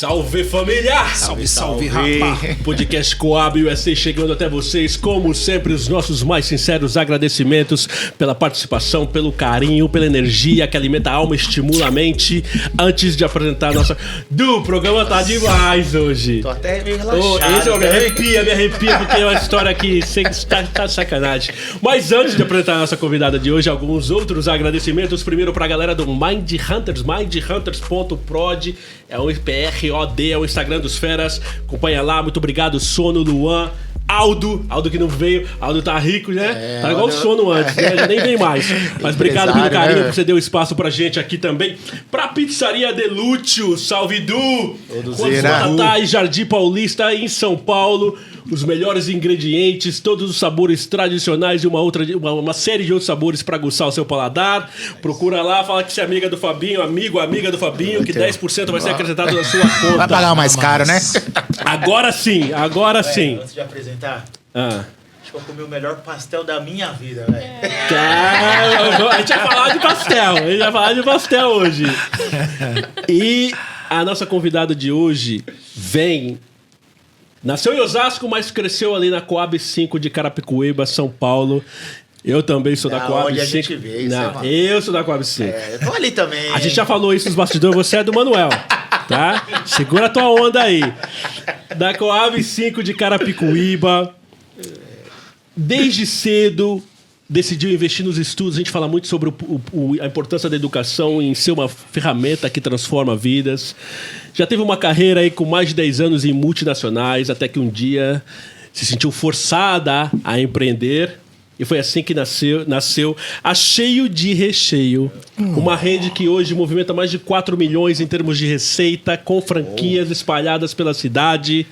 Salve família! Salve, rapaz! Podcast Coab USA chegando até vocês, como sempre, os nossos mais sinceros agradecimentos pela participação, pelo carinho, pela energia que alimenta a alma, estimula a mente. Antes de apresentar a nossa... o programa tá demais hoje. Tô até meio relaxado. Esse me arrepia, porque é uma história que tá de sacanagem. Mas antes de apresentar a nossa convidada de hoje, alguns outros agradecimentos. Primeiro pra galera do Mind Hunters, mindhunters.prod, é o PROD, é o Instagram dos feras. Acompanha lá, muito obrigado, Sono, Luan, Aldo que não veio. Aldo tá rico, né? Tá igual o Sono antes, né? Já nem vem mais. Mas obrigado pelo carinho, por você deu espaço pra gente aqui também. Pra Pizzaria Delúcio, salve Du! Tá em Jardim Paulista, em São Paulo. Os melhores ingredientes, todos os sabores tradicionais e uma série de outros sabores para aguçar o seu paladar. Procura lá, fala que você é amiga do Fabinho, amiga do Fabinho, que 10% vai ser acrescentado na sua conta. Vai pagar o mais caro, né? Agora sim. Antes de apresentar, acho que eu comi o melhor pastel da minha vida, velho. A gente vai falar de pastel hoje. E a nossa convidada de hoje nasceu em Osasco, mas cresceu ali na Coab 5 de Carapicuíba, São Paulo. Eu também sou da Coab 5. Onde a gente veio, não, eu sou da Coab 5. Eu tô ali também. A gente já falou isso nos bastidores, você é do Manuel, tá? Segura a tua onda aí. Da Coab 5 de Carapicuíba. Desde cedo decidiu investir nos estudos. A gente fala muito sobre a importância da educação em ser uma ferramenta que transforma vidas. Já teve uma carreira aí com mais de 10 anos em multinacionais, até que um dia se sentiu forçada a empreender. E foi assim que nasceu a Cheio de Recheio. Uma rede que hoje movimenta mais de 4 milhões em termos de receita, com franquias espalhadas pela cidade.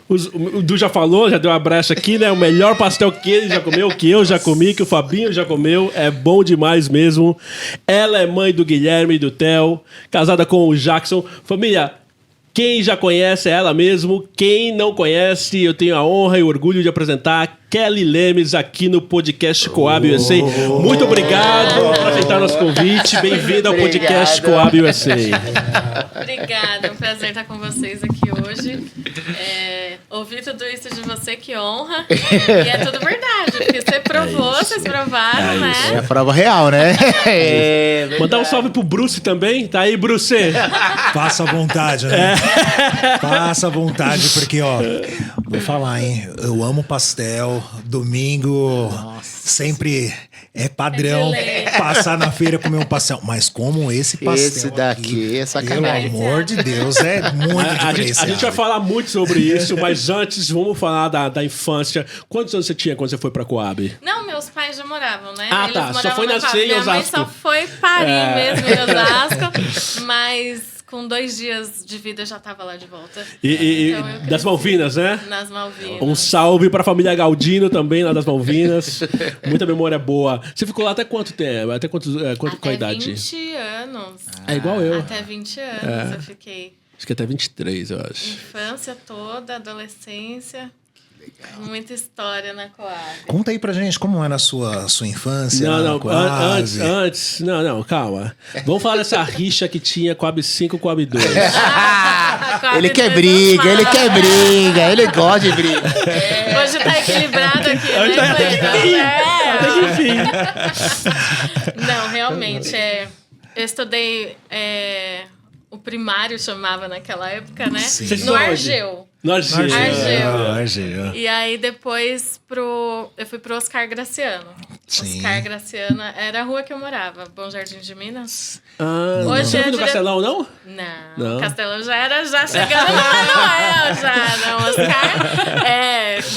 O Du já falou, já deu uma brecha aqui, né? O melhor pastel que ele já comeu, que eu já comi, que o Fabinho já comeu. É bom demais mesmo. Ela é mãe do Guilherme e do Theo, casada com o Jackson. Família, quem já conhece é ela mesmo. Quem não conhece, eu tenho a honra e o orgulho de apresentar Kelly Lemes aqui no podcast Coab USA. Muito obrigado por aceitar nosso convite. Bem-vindo ao podcast Coab USA. Obrigada, é um prazer estar com vocês aqui hoje. Ouvir tudo isso de você, que honra. E é tudo verdade, porque você provou, vocês provaram, né? É a prova real, né? Mandar um salve pro Bruce também. Tá aí, Bruce? Passa à vontade, né? Passa à vontade, porque, vou falar, hein? Eu amo pastel. Domingo, sempre é padrão passar na feira comer um pastel. Mas como esse pastel esse daqui aqui, é sacanagem. pelo amor de Deus, é muito diferenciado. A gente vai falar muito sobre isso, mas antes vamos falar da infância. Quantos anos você tinha quando você foi pra Coab? Não, meus pais já moravam, né? Ah, Eles tá. moravam Só foi na nascer Coab. em Osasco. Minha mãe só foi parir mesmo em Osasco, mas com 2 dias de vida já tava lá de volta. Então, das Malvinas, né? Nas Malvinas. Um salve pra família Galdino também, lá das Malvinas. Muita memória boa. Você ficou lá até quanto tempo? Até qual a idade? 20 anos. É igual eu. Até 20 anos eu fiquei. Acho que até 23, eu acho. Infância toda, adolescência. Muita história na Coab. Conta aí pra gente como era a sua infância. Não, antes. Não, calma. Vamos falar dessa rixa que tinha Coab 5 e Coab 2. Ele quer briga, ele gosta de briga. Hoje tá equilibrado aqui, Hoje né? até que enfim. Não, realmente, eu estudei o primário, chamava naquela época, né? Sim. No Argeu. No Argeu. Argeu. E aí depois eu fui pro Oscar Graciano. Sim. Oscar Graciano era a rua que eu morava, Bom Jardim de Minas. Hoje você não viu no Castelão, não? Não. O Castelão já chegando no Manuel, no Oscar.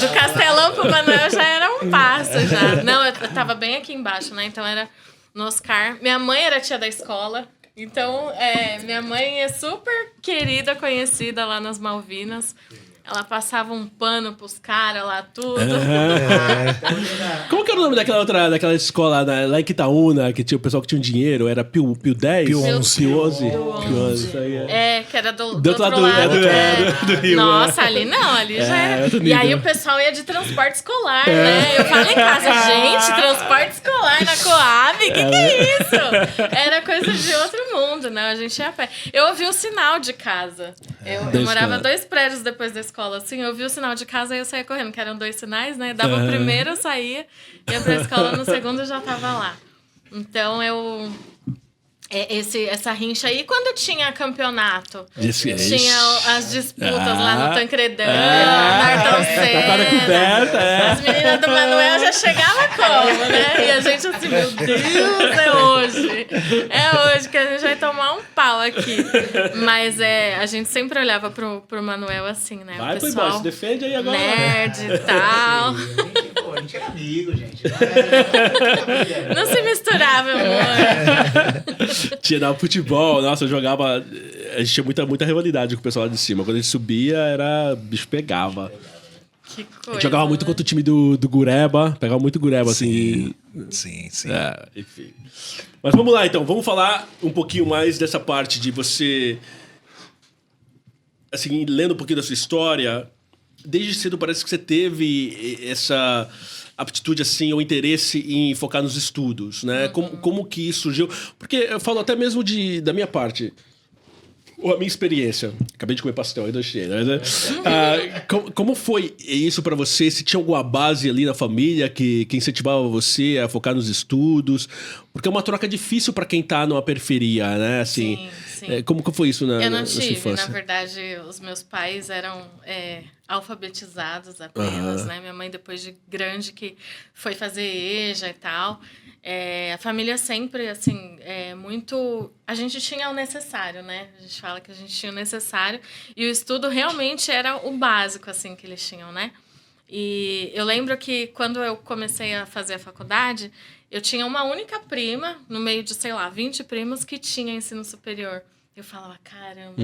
Do Castelão pro Manuel já era um passo, já. Não, eu tava bem aqui embaixo, né? Então era no Oscar. Minha mãe era tia da escola. Então, minha mãe é super querida, conhecida lá nas Malvinas. Ela passava um pano pros caras lá, tudo. Como que era o nome daquela escola lá em Quitaúna, que tinha o pessoal que tinha um dinheiro? Era Pio 10? Pio 11. Pio 11. Que era do outro outro lado lado. do Rio. Nossa, ali não, ali já era. outro E nível. aí o pessoal ia de transporte escolar, né? Eu falo em casa, gente, transporte escolar na Coab, que é isso? Era coisa de outro mundo, né? A gente ia a pé. Eu ouvi o sinal de casa. Eu morava 2 prédios depois da escola, assim, eu vi o sinal de casa e eu saía correndo, que eram 2 sinais, né? Dava o primeiro, eu saía, ia pra escola, no segundo eu já tava lá. Então, essa rincha aí, quando tinha campeonato, tinha as disputas lá no Tancredão, no Artão Senna. As meninas do Manuel já chegavam como, né? E a gente assim, meu Deus, é hoje que a gente vai tomar um pau aqui. Mas a gente sempre olhava pro Manuel assim, né? Vai, o pessoal, se defende aí agora. nerd e tal. A gente era amigo, gente. Não se misturava, amor. Tinha dava futebol, nossa, eu jogava. A gente tinha muita rivalidade com o pessoal lá de cima. Quando a gente subia, bicho pegava. Que coisa. A gente jogava muito contra o time do Gureba, pegava muito Gureba, Sim. assim. Sim. Enfim. Mas vamos lá, então. Vamos falar um pouquinho mais dessa parte de você. Assim, lendo um pouquinho da sua história. Desde cedo parece que você teve essa aptitude, assim, ou interesse em focar nos estudos, né? Como que isso surgiu? Porque eu falo até mesmo da minha parte, ou a minha experiência. Acabei de comer pastel, ainda cheio, né? Como foi isso pra você? Se tinha alguma base ali na família que incentivava você a focar nos estudos? Porque é uma troca difícil pra quem tá numa periferia, né? Assim, sim. Como que foi isso Eu não na sua tive, infância? na verdade, os meus pais eram alfabetizados apenas, né? Minha mãe, depois de grande, que foi fazer EJA e tal. A família sempre, assim, muito... A gente tinha o necessário, né? A gente fala que a gente tinha o necessário. E o estudo realmente era o básico, assim, que eles tinham, né? E eu lembro que quando eu comecei a fazer a faculdade, eu tinha uma única prima, no meio de, 20 primos, que tinha ensino superior. Eu falava, caramba,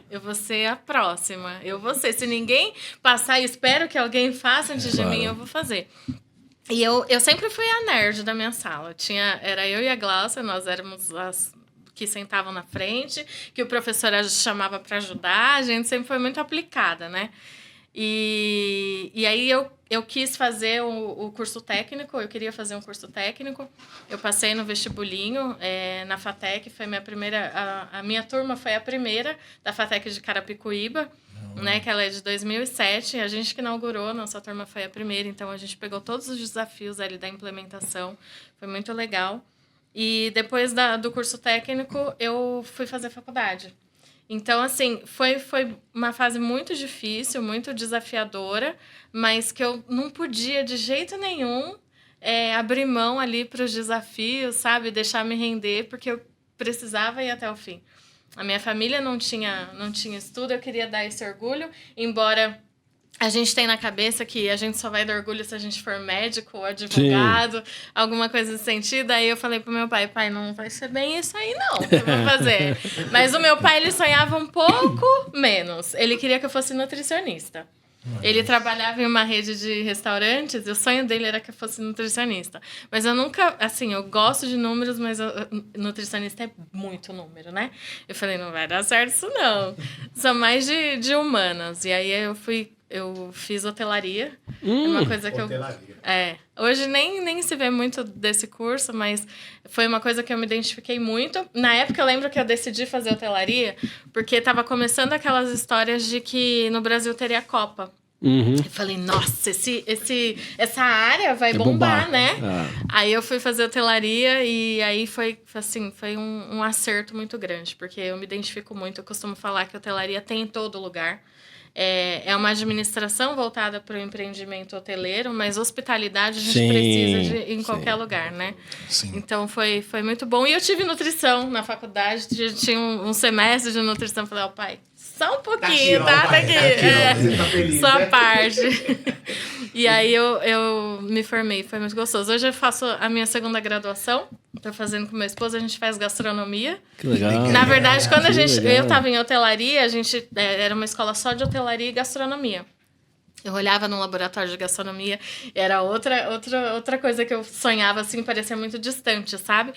eu vou ser a próxima. Eu vou ser. Se ninguém passar e espero que alguém faça antes de mim, eu vou fazer. E eu sempre fui a nerd da minha sala. Era eu e a Glaucia, nós éramos as que sentavam na frente, que o professor chamava para ajudar. A gente sempre foi muito aplicada, né? E aí eu quis fazer o curso técnico, eu queria fazer um curso técnico. Eu passei no vestibulinho, na FATEC, foi minha primeira... A minha turma foi a primeira da FATEC de Carapicuíba, né, que ela é de 2007. A gente que inaugurou, nossa turma foi a primeira, então a gente pegou todos os desafios ali da implementação. Foi muito legal. E depois do curso técnico, eu fui fazer faculdade. Então, assim, foi uma fase muito difícil, muito desafiadora, mas que eu não podia, de jeito nenhum, abrir mão ali para os desafios, sabe? Deixar me render, porque eu precisava ir até o fim. A minha família não tinha estudo, eu queria dar esse orgulho, embora... A gente tem na cabeça que a gente só vai dar orgulho se a gente for médico ou advogado, alguma coisa nesse sentido. Aí eu falei pro meu pai, não vai ser bem isso aí não, que eu vou fazer. Mas o meu pai, ele sonhava um pouco menos. Ele queria que eu fosse nutricionista. Ele trabalhava em uma rede de restaurantes e o sonho dele era que eu fosse nutricionista. Mas eu nunca, assim, eu gosto de números, mas nutricionista é muito número, né? Eu falei, não vai dar certo isso não. Sou mais de humanas. E aí eu fiz hotelaria. É uma coisa que hoje nem se vê muito desse curso, mas foi uma coisa que eu me identifiquei muito. Na época, eu lembro que eu decidi fazer hotelaria porque estava começando aquelas histórias de que no Brasil teria Copa. Eu falei, nossa, essa área vai bombar, né? Aí eu fui fazer hotelaria e aí foi um acerto muito grande, porque eu me identifico muito. Eu costumo falar que hotelaria tem em todo lugar. É uma administração voltada para o empreendimento hoteleiro, mas hospitalidade a gente precisa em qualquer lugar, né? Sim. Então foi muito bom. E eu tive nutrição na faculdade, tinha um semestre de nutrição. Falei, pai, só um pouquinho, tá? Aqui. Só a parte. E aí eu me formei, foi muito gostoso. Hoje eu faço a minha segunda graduação. Estou fazendo com meu esposo, a gente faz gastronomia. Que legal. Na verdade, quando eu estava em hotelaria, a gente era uma escola só de hotelaria e gastronomia. Eu olhava no laboratório de gastronomia, era outra coisa que eu sonhava, assim, parecia muito distante, sabe?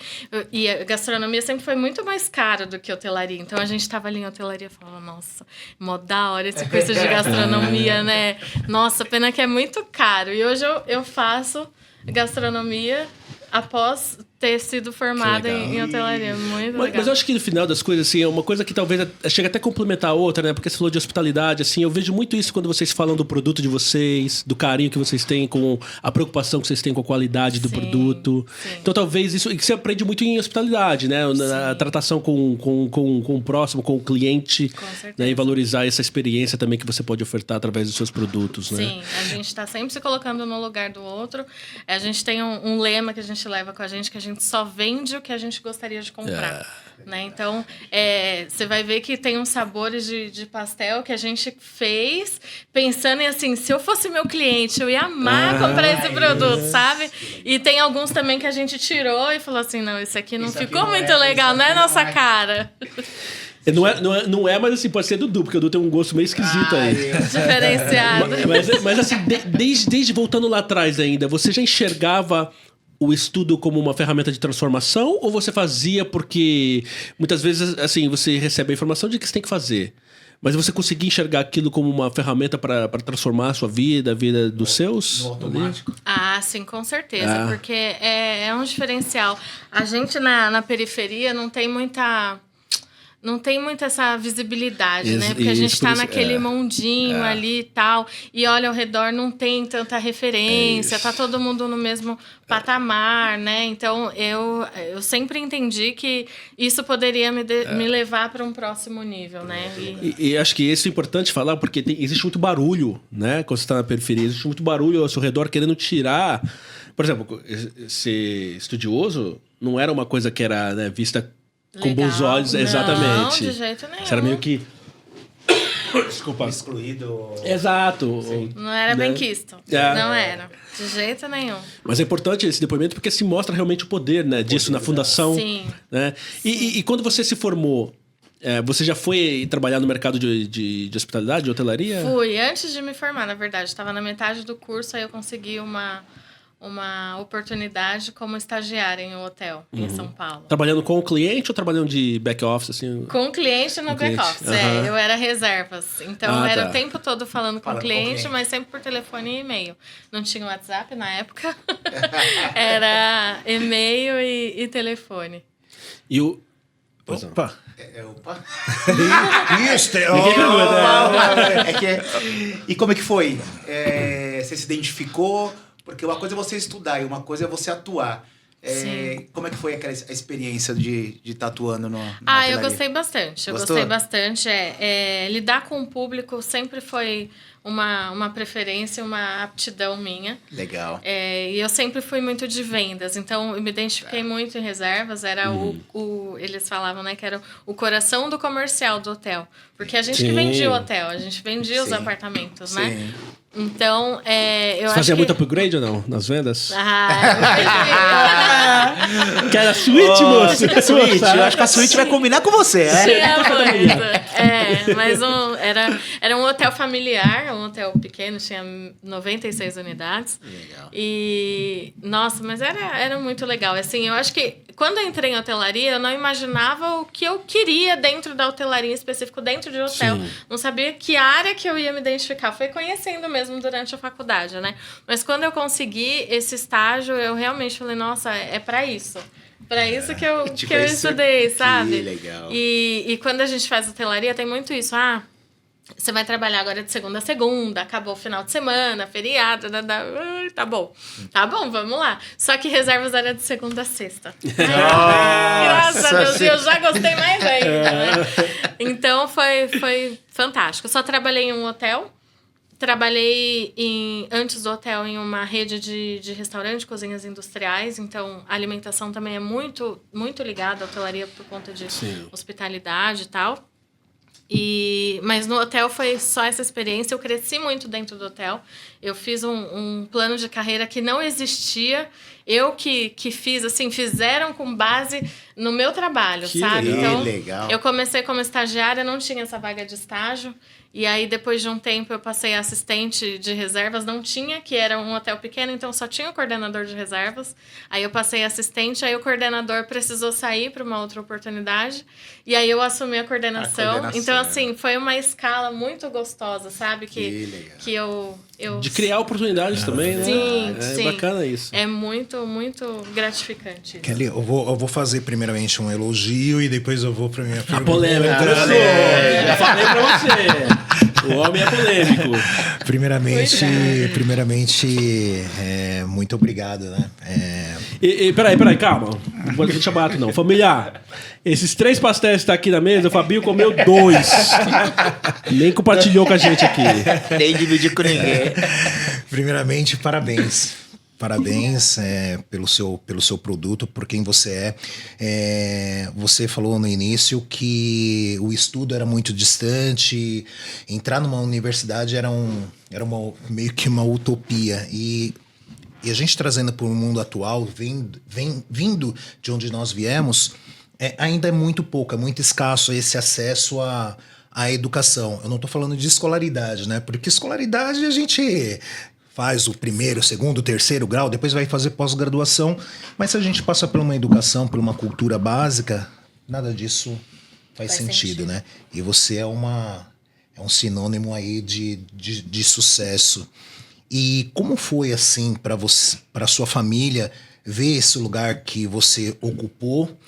E a gastronomia sempre foi muito mais cara do que hotelaria. Então, a gente estava ali em hotelaria e falava, nossa, mó da hora esse curso de gastronomia, né? Nossa, pena que é muito caro. E hoje eu faço gastronomia após ter sido formada em hotelaria. Muito legal. Mas eu acho que no final das coisas, assim, é uma coisa que talvez chega até a complementar a outra, né? Porque você falou de hospitalidade, assim, eu vejo muito isso quando vocês falam do produto de vocês, do carinho que vocês têm com a preocupação que vocês têm com a qualidade do produto. Sim. Então talvez isso que você aprende muito em hospitalidade, né? A tratação com o próximo, com o cliente, Com certeza. né? E valorizar essa experiência também que você pode ofertar através dos seus produtos, né? Sim, a gente está sempre se colocando no lugar do outro. A gente tem um lema que a gente leva com a gente, que a gente só vende o que a gente gostaria de comprar. Né? Então, você vai ver que tem uns sabores de pastel que a gente fez pensando em assim, se eu fosse meu cliente, eu ia amar comprar esse produto, sabe? E tem alguns também que a gente tirou e falou assim, não, esse aqui não ficou muito legal, não é nossa cara. Não é, mas assim, pode ser do Du, porque o Du tem um gosto meio esquisito aí. Diferenciado. Mas assim, desde voltando lá atrás ainda, você já enxergava o estudo como uma ferramenta de transformação ou você fazia porque muitas vezes assim você recebe a informação de que você tem que fazer, mas você conseguia enxergar aquilo como uma ferramenta para transformar a sua vida, a vida dos seus? No automático. Ah, sim, com certeza, porque é um diferencial. A gente na periferia não tem muita essa visibilidade, né? Porque a gente está naquele mundinho ali e tal, e olha ao redor, não tem tanta referência, tá todo mundo no mesmo patamar, né? Então, eu sempre entendi que isso poderia me levar para um próximo nível, né? E acho que isso é importante falar, porque existe muito barulho, né? Quando você está na periferia, existe muito barulho ao seu redor querendo tirar... Por exemplo, ser estudioso não era uma coisa que era, né, vista... com bons olhos, exatamente. Não, de jeito nenhum. Você era meio que... Desculpa. Excluído. Exato. Não era bem quisto. Não era. De jeito nenhum. Mas é importante esse depoimento porque se mostra realmente o poder, né, disso na fundação. Sim. Né? E quando você se formou, você já foi trabalhar no mercado de hospitalidade, de hotelaria? Fui. Antes de me formar, na verdade. Estava na metade do curso, aí eu consegui uma oportunidade como estagiária em um hotel em São Paulo. Trabalhando com o cliente ou trabalhando de back-office? Assim? Com o cliente no back-office. Eu era reservas. Então, era o tempo todo falando com o cliente, mas sempre por telefone e e-mail. Não tinha WhatsApp na época. Era e-mail e telefone. E o... Opa! Opa! Isso! E como é que foi? Você se identificou? Porque uma coisa é você estudar e uma coisa é você atuar. Como é que foi a experiência de estar atuando na hotelaria? Eu gostei bastante. Gostei bastante. Lidar com o público sempre foi uma preferência, uma aptidão minha. Legal. E eu sempre fui muito de vendas, então eu me identifiquei muito em reservas. Era eles falavam, né, que era o coração do comercial do hotel. Porque a gente que vendia o hotel, a gente vendia os apartamentos, né? Então, eu acho fazia muito upgrade ou não? Nas vendas? Eu que era suíte, moço? Eu acho que a suíte vai combinar com você, né? Tinha mas era um hotel familiar, um hotel pequeno, tinha 96 unidades. Legal. E, nossa, mas era muito legal. Assim, eu acho que quando eu entrei em hotelaria, eu não imaginava o que eu queria dentro da hotelaria, em específico dentro de hotel. Sim. Não sabia que área que eu ia me identificar. Foi conhecendo mesmo durante a faculdade, né? Mas quando eu consegui esse estágio, eu realmente falei, nossa, é pra isso. Pra isso que eu estudei, sabe? Que legal. E quando a gente faz hotelaria, tem muito isso. Você vai trabalhar agora de segunda a segunda, acabou o final de semana, feriado, tá bom. Tá bom, vamos lá. Só que reservas era de segunda a sexta. Graças a Deus, eu já gostei mais ainda, né? Então, foi fantástico. Eu só trabalhei em um hotel. Trabalhei antes do hotel em uma rede de restaurante, cozinhas industriais. Então, a alimentação também é muito, muito ligada à hotelaria por conta de hospitalidade e tal. Mas no hotel foi só essa experiência. Eu cresci muito dentro do hotel. Eu fiz um plano de carreira que não existia. Eu que fiz, assim, fizeram com base no meu trabalho, sabe? Então, legal. Eu comecei como estagiária, não tinha essa vaga de estágio. E aí, depois de um tempo, eu passei a assistente de reservas. Não tinha, que era um hotel pequeno, então só tinha o coordenador de reservas. Aí eu passei a assistente, aí o coordenador precisou sair para uma outra oportunidade. E aí eu assumi a coordenação. Então, assim, foi uma escala muito gostosa, sabe? Que eu de criar oportunidades também, né? Sim. Bacana isso. É muito muito, muito gratificante. Kelly, eu vou fazer primeiramente um elogio e depois eu vou pra minha A pergunta. polêmica. Já falei pra você. O homem é polêmico. Primeiramente, muito obrigado, né? Peraí, calma. Não pode deixar barato, não. Familiar, esses 3 pastéis que tá aqui na mesa, o Fabinho comeu 2. Nem compartilhou com a gente aqui. Nem dividir com ninguém. Primeiramente, parabéns. Parabéns pelo seu produto, por quem você é. Você falou no início que o estudo era muito distante, entrar numa universidade era meio que uma utopia. E a gente trazendo para o mundo atual, vindo de onde nós viemos, ainda é muito pouco, é muito escasso esse acesso à educação. Eu não estou falando de escolaridade, né? Porque escolaridade a gente faz o primeiro, segundo, terceiro grau, depois vai fazer pós-graduação. Mas se a gente passa por uma educação, por uma cultura básica, nada disso faz sentido, né? E você é um sinônimo aí de sucesso. E como foi assim para sua família ver esse lugar que você ocupou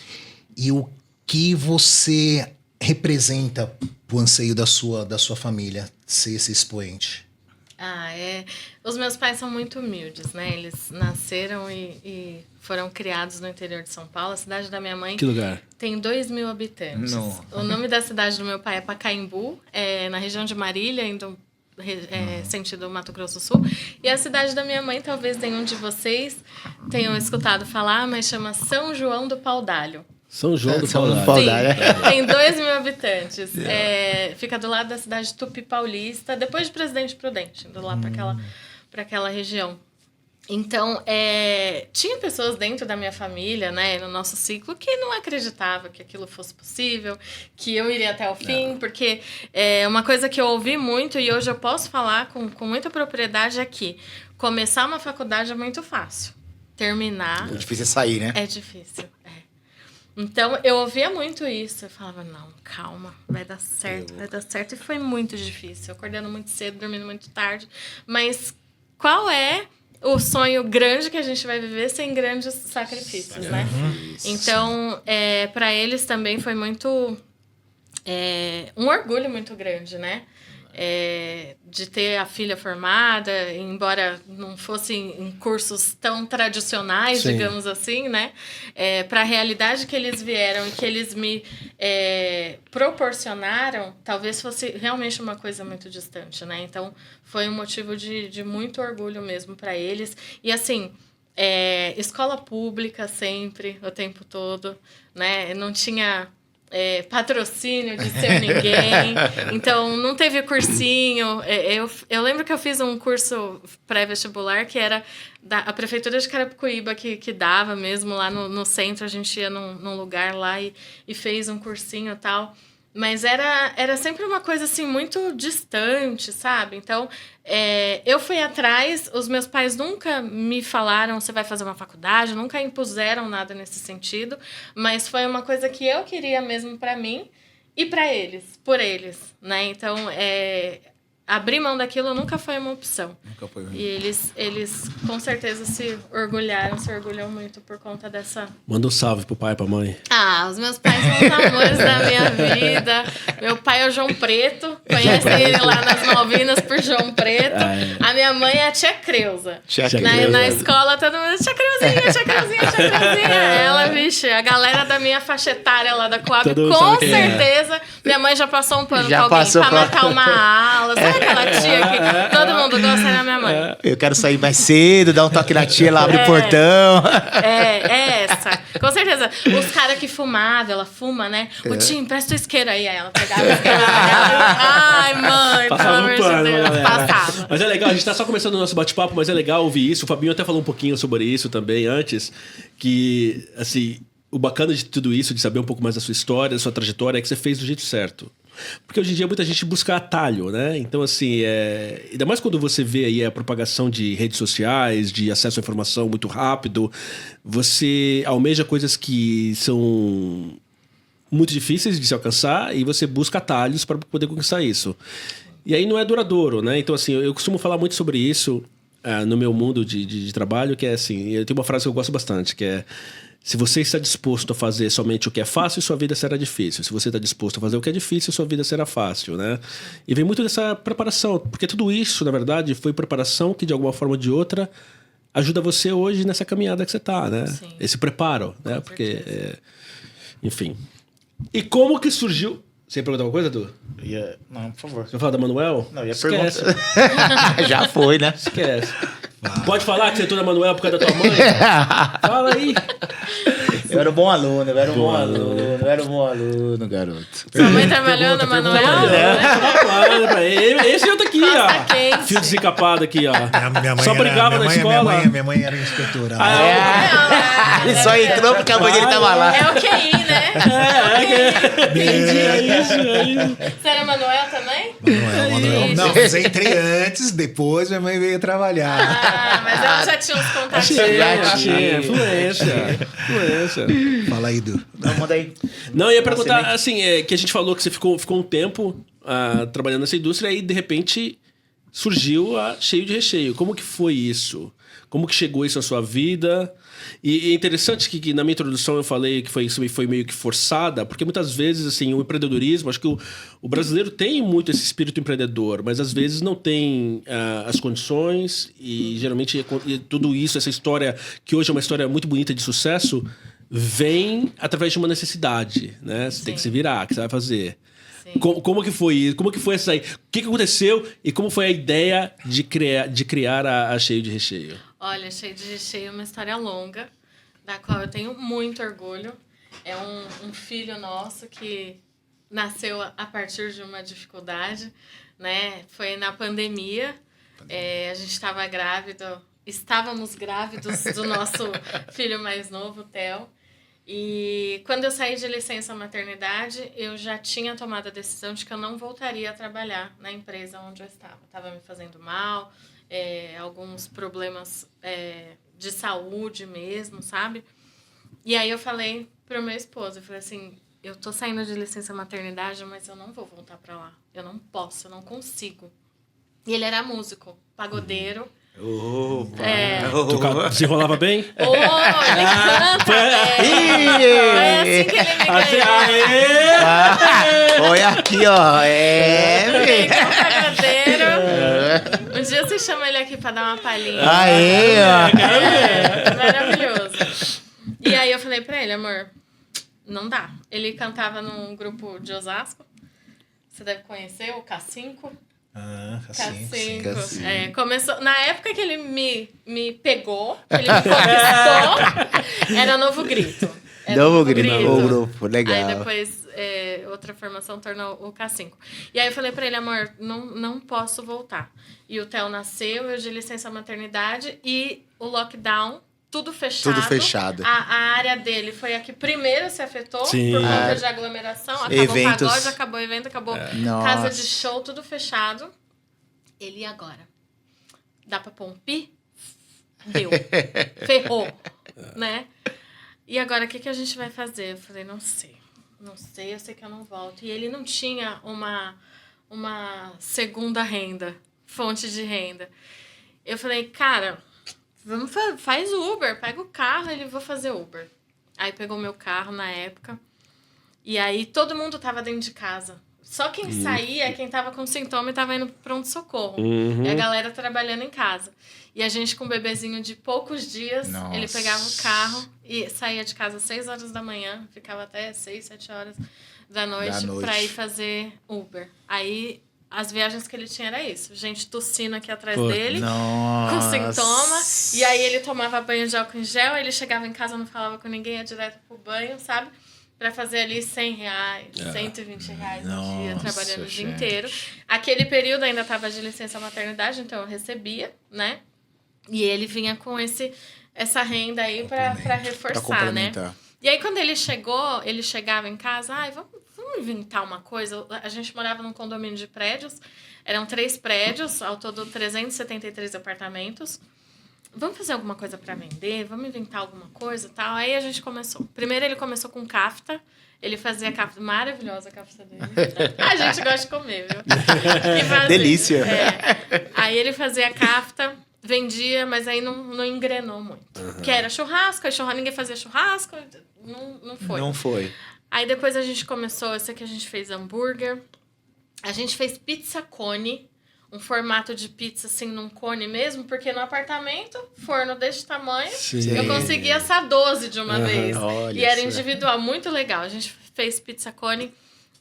e o que você representa pro anseio da sua família ser esse expoente? Os meus pais são muito humildes, né? Eles nasceram e foram criados no interior de São Paulo. A cidade da minha mãe... Que lugar? Tem 2.000 habitantes. Não. O nome da cidade do meu pai é Pacaembu, na região de Marília, indo sentido Mato Grosso do Sul. E a cidade da minha mãe, talvez nenhum de vocês tenham escutado falar, mas chama São João do Paudalho. São João do São João do Paudalho. Paudalho. Tem 2.000 habitantes. Fica do lado da cidade de Tupi Paulista, depois de Presidente Prudente, indo lá para aquela região. Então, tinha pessoas dentro da minha família, né, no nosso ciclo, que não acreditavam que aquilo fosse possível, que eu iria até o fim, porque uma coisa que eu ouvi muito, e hoje eu posso falar com muita propriedade, é que começar uma faculdade é muito fácil. Terminar... É difícil sair, né? É difícil, Então, eu ouvia muito isso. Eu falava, não, calma, vai dar certo, vai dar certo. E foi muito difícil, acordando muito cedo, dormindo muito tarde. Mas qual é o sonho grande que a gente vai viver sem grandes sacrifícios, né? Então, para eles também foi muito... um orgulho muito grande, né? De ter a filha formada, embora não fossem em cursos tão tradicionais, Sim. digamos assim, né? Para a realidade que eles vieram e que eles me proporcionaram, talvez fosse realmente uma coisa muito distante, né? Então, foi um motivo de muito orgulho mesmo para eles. E, assim, escola pública sempre, o tempo todo, né? Não tinha... patrocínio de ser ninguém. Então, não teve cursinho. Eu lembro que eu fiz um curso pré-vestibular que era a Prefeitura de Carapicuíba que dava mesmo lá no centro. A gente ia num lugar lá e fez um cursinho e tal. Mas era sempre uma coisa, assim, muito distante, sabe? Então, eu fui atrás, os meus pais nunca me falaram, você vai fazer uma faculdade, nunca impuseram nada nesse sentido, mas foi uma coisa que eu queria mesmo para mim e para eles, por eles, né? Então, abrir mão daquilo nunca foi uma opção. Nunca foi. E eles com certeza se orgulham muito por conta dessa... Manda um salve pro pai e pra mãe. Os meus pais são os amores da minha vida. Meu pai é o João Preto. Conhece ele lá nas Malvinas por João Preto. A minha mãe é a tia Creuza. Na escola, todo mundo, tia Creuzinha. Ela, vixe, a galera da minha faixa etária lá da Coab, com certeza, minha mãe já passou um pano pra alguém pra matar uma aula. Sabe aquela tia que todo mundo gosta, era minha mãe? Eu quero sair mais cedo, dar um toque na tia, ela abre o portão. Essa. Com certeza. Os caras que fumavam, ela fuma, né? O Tim, presta o isqueiro aí. Aí ela pegava o isqueiro. Ai, mãe, pelo amor de Deus. Passava. Mas é legal, a gente tá só começando o nosso bate-papo, mas é legal ouvir isso. O Fabinho até falou um pouquinho sobre isso também antes, que, assim, o bacana de tudo isso, de saber um pouco mais da sua história, da sua trajetória, é que você fez do jeito certo. Porque hoje em dia muita gente busca atalho, né? Então, assim, ainda mais quando você vê aí a propagação de redes sociais, de acesso à informação muito rápido, você almeja coisas que são muito difíceis de se alcançar e você busca atalhos para poder conquistar isso. E aí não é duradouro, né? Então, assim, eu costumo falar muito sobre isso. no meu mundo de trabalho, que é assim, eu tenho uma frase que eu gosto bastante, que é: se você está disposto a fazer somente o que é fácil, sua vida será difícil. Se você está disposto a fazer o que é difícil, sua vida será fácil, né? E vem muito dessa preparação, porque tudo isso, na verdade, foi preparação que, de alguma forma ou de outra, ajuda você hoje nessa caminhada que você está, né? Sim. Esse preparo, né? Porque, enfim. E como que surgiu... Você ia perguntar alguma coisa, Edu? Não, por favor. Você vai falar da Manuel? Não, ia Esquece. perguntar. Já foi, né? Esquece. Pode falar que você entrou na Manuel por causa da tua mãe? Fala aí. Eu era um bom aluno, garoto. Sua mãe trabalhou na Manuel? Esse outro aqui, ó. quente. Fio desencapado aqui, ó. Minha mãe Só brigava na escola. Minha mãe era inspetora. Ele só entrou porque a mãe dele tava lá. É o QI, né? É isso. Você era Manuel também? Manuel. Não, mas eu entrei antes, depois minha mãe veio trabalhar. Ah, mas ela já tinha uns contatinhos. Tinha. Influência. Fala aí, Du. Não, manda aí. Não, eu ia perguntar, assim, que a gente falou que você ficou um tempo trabalhando nessa indústria e, de repente, surgiu a Cheio de Recheio. Como que foi isso? Como que chegou isso na sua vida? E é interessante que na minha introdução eu falei que foi meio que forçada, porque muitas vezes, assim, o empreendedorismo, acho que o brasileiro tem muito esse espírito empreendedor, mas às vezes não tem as condições e geralmente tudo isso, essa história, que hoje é uma história muito bonita de sucesso, vem através de uma necessidade, né? Você tem que se virar, o que você vai fazer? Como que foi isso? Como que foi essa aí? O que aconteceu e como foi a ideia de criar a Cheio de Recheio? Olha, Cheio de Recheio é uma história longa, da qual eu tenho muito orgulho. É um filho nosso que nasceu a partir de uma dificuldade, né? Foi na pandemia, a gente estava estávamos grávidos do nosso filho mais novo, o Theo. E quando eu saí de licença maternidade, eu já tinha tomado a decisão de que eu não voltaria a trabalhar na empresa onde eu estava. Estava me fazendo mal, alguns problemas de saúde mesmo, sabe? E aí eu falei pro meu esposo, eu falei assim, eu tô saindo de licença maternidade, mas eu não vou voltar pra lá. Eu não posso, eu não consigo. E ele era músico, pagodeiro. Se enrolava bem? Ele canta! Foi assim que ele me ganhou. Olha aqui, ó. Ele é um pagodeiro. Um dia você chama ele aqui pra dar uma palhinha. Aê, ó. Maravilhoso. E aí eu falei pra ele, amor, não dá. Ele cantava num grupo de Osasco. Você deve conhecer, o K5. K5. Começou, na época que ele me pegou, que ele me conquistou, era Novo Grito. Novo Grito, o grupo, legal. Aí depois, outra formação tornou o K5. E aí eu falei pra ele, amor, não posso voltar. E o Theo nasceu, eu de licença maternidade e o lockdown, tudo fechado. A área dele foi a que primeiro se afetou por conta de aglomeração. Acabou Eventos. o pagode, acabou o evento, acabou casa de show, tudo fechado. Ele, e agora? Dá pra pôr um pi? Deu. Ferrou. Né? E agora, o que a gente vai fazer? Eu falei, não sei, eu sei que eu não volto. E ele não tinha uma segunda renda, fonte de renda. Eu falei, cara... faz Uber, pega o carro, ele vou fazer Uber. Aí pegou meu carro na época. E aí todo mundo tava dentro de casa. Só quem saía, quem tava com sintoma e tava indo pro pronto-socorro. E a galera trabalhando em casa. E a gente com um bebezinho de poucos dias, ele pegava o carro e saía de casa às 6 horas da manhã, ficava até 6, 7 horas da noite pra ir fazer Uber. Aí... as viagens que ele tinha era isso. Gente tossindo aqui atrás dele. Com sintoma. E aí ele tomava banho de álcool em gel. Ele chegava em casa, não falava com ninguém. Ia direto pro banho, sabe? Pra fazer ali R$100, R$120 no dia. Trabalhando o dia inteiro. Aquele período ainda tava de licença maternidade. Então eu recebia, né? E ele vinha com essa renda aí pra reforçar, né? E aí quando ele chegava em casa. Vamos inventar uma coisa. A gente morava num condomínio de prédios. Eram 3 prédios, ao todo 373 apartamentos. Vamos fazer alguma coisa para vender? Vamos inventar alguma coisa e tal? Aí a gente começou. Primeiro ele começou com kafta. Ele fazia kafta. Maravilhosa a kafta dele. A gente gosta de comer, viu? Delícia. Aí ele fazia kafta. vendia, mas aí não engrenou muito. Porque era churrasco, aí ninguém fazia churrasco, não foi. Não foi. Aí depois a gente começou, eu sei que a gente fez hambúrguer, a gente fez pizza cone, um formato de pizza assim num cone mesmo, porque no apartamento, forno desse tamanho, Sim. eu conseguia assar 12 de uma vez. Olha E era só. individual, muito legal. A gente fez pizza cone,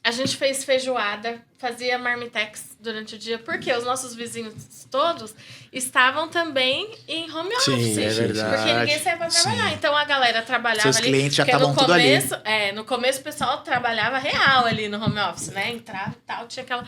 a gente fez feijoada, fazia marmitex durante o dia, porque os nossos vizinhos todos estavam também em home office. Sim, é verdade. Porque ninguém saía pra trabalhar. Sim. Então a galera trabalhava Seus ali. clientes já porque estavam tudo ali. No começo o pessoal trabalhava real ali no home office, né? Entrava e tal, tinha aquela...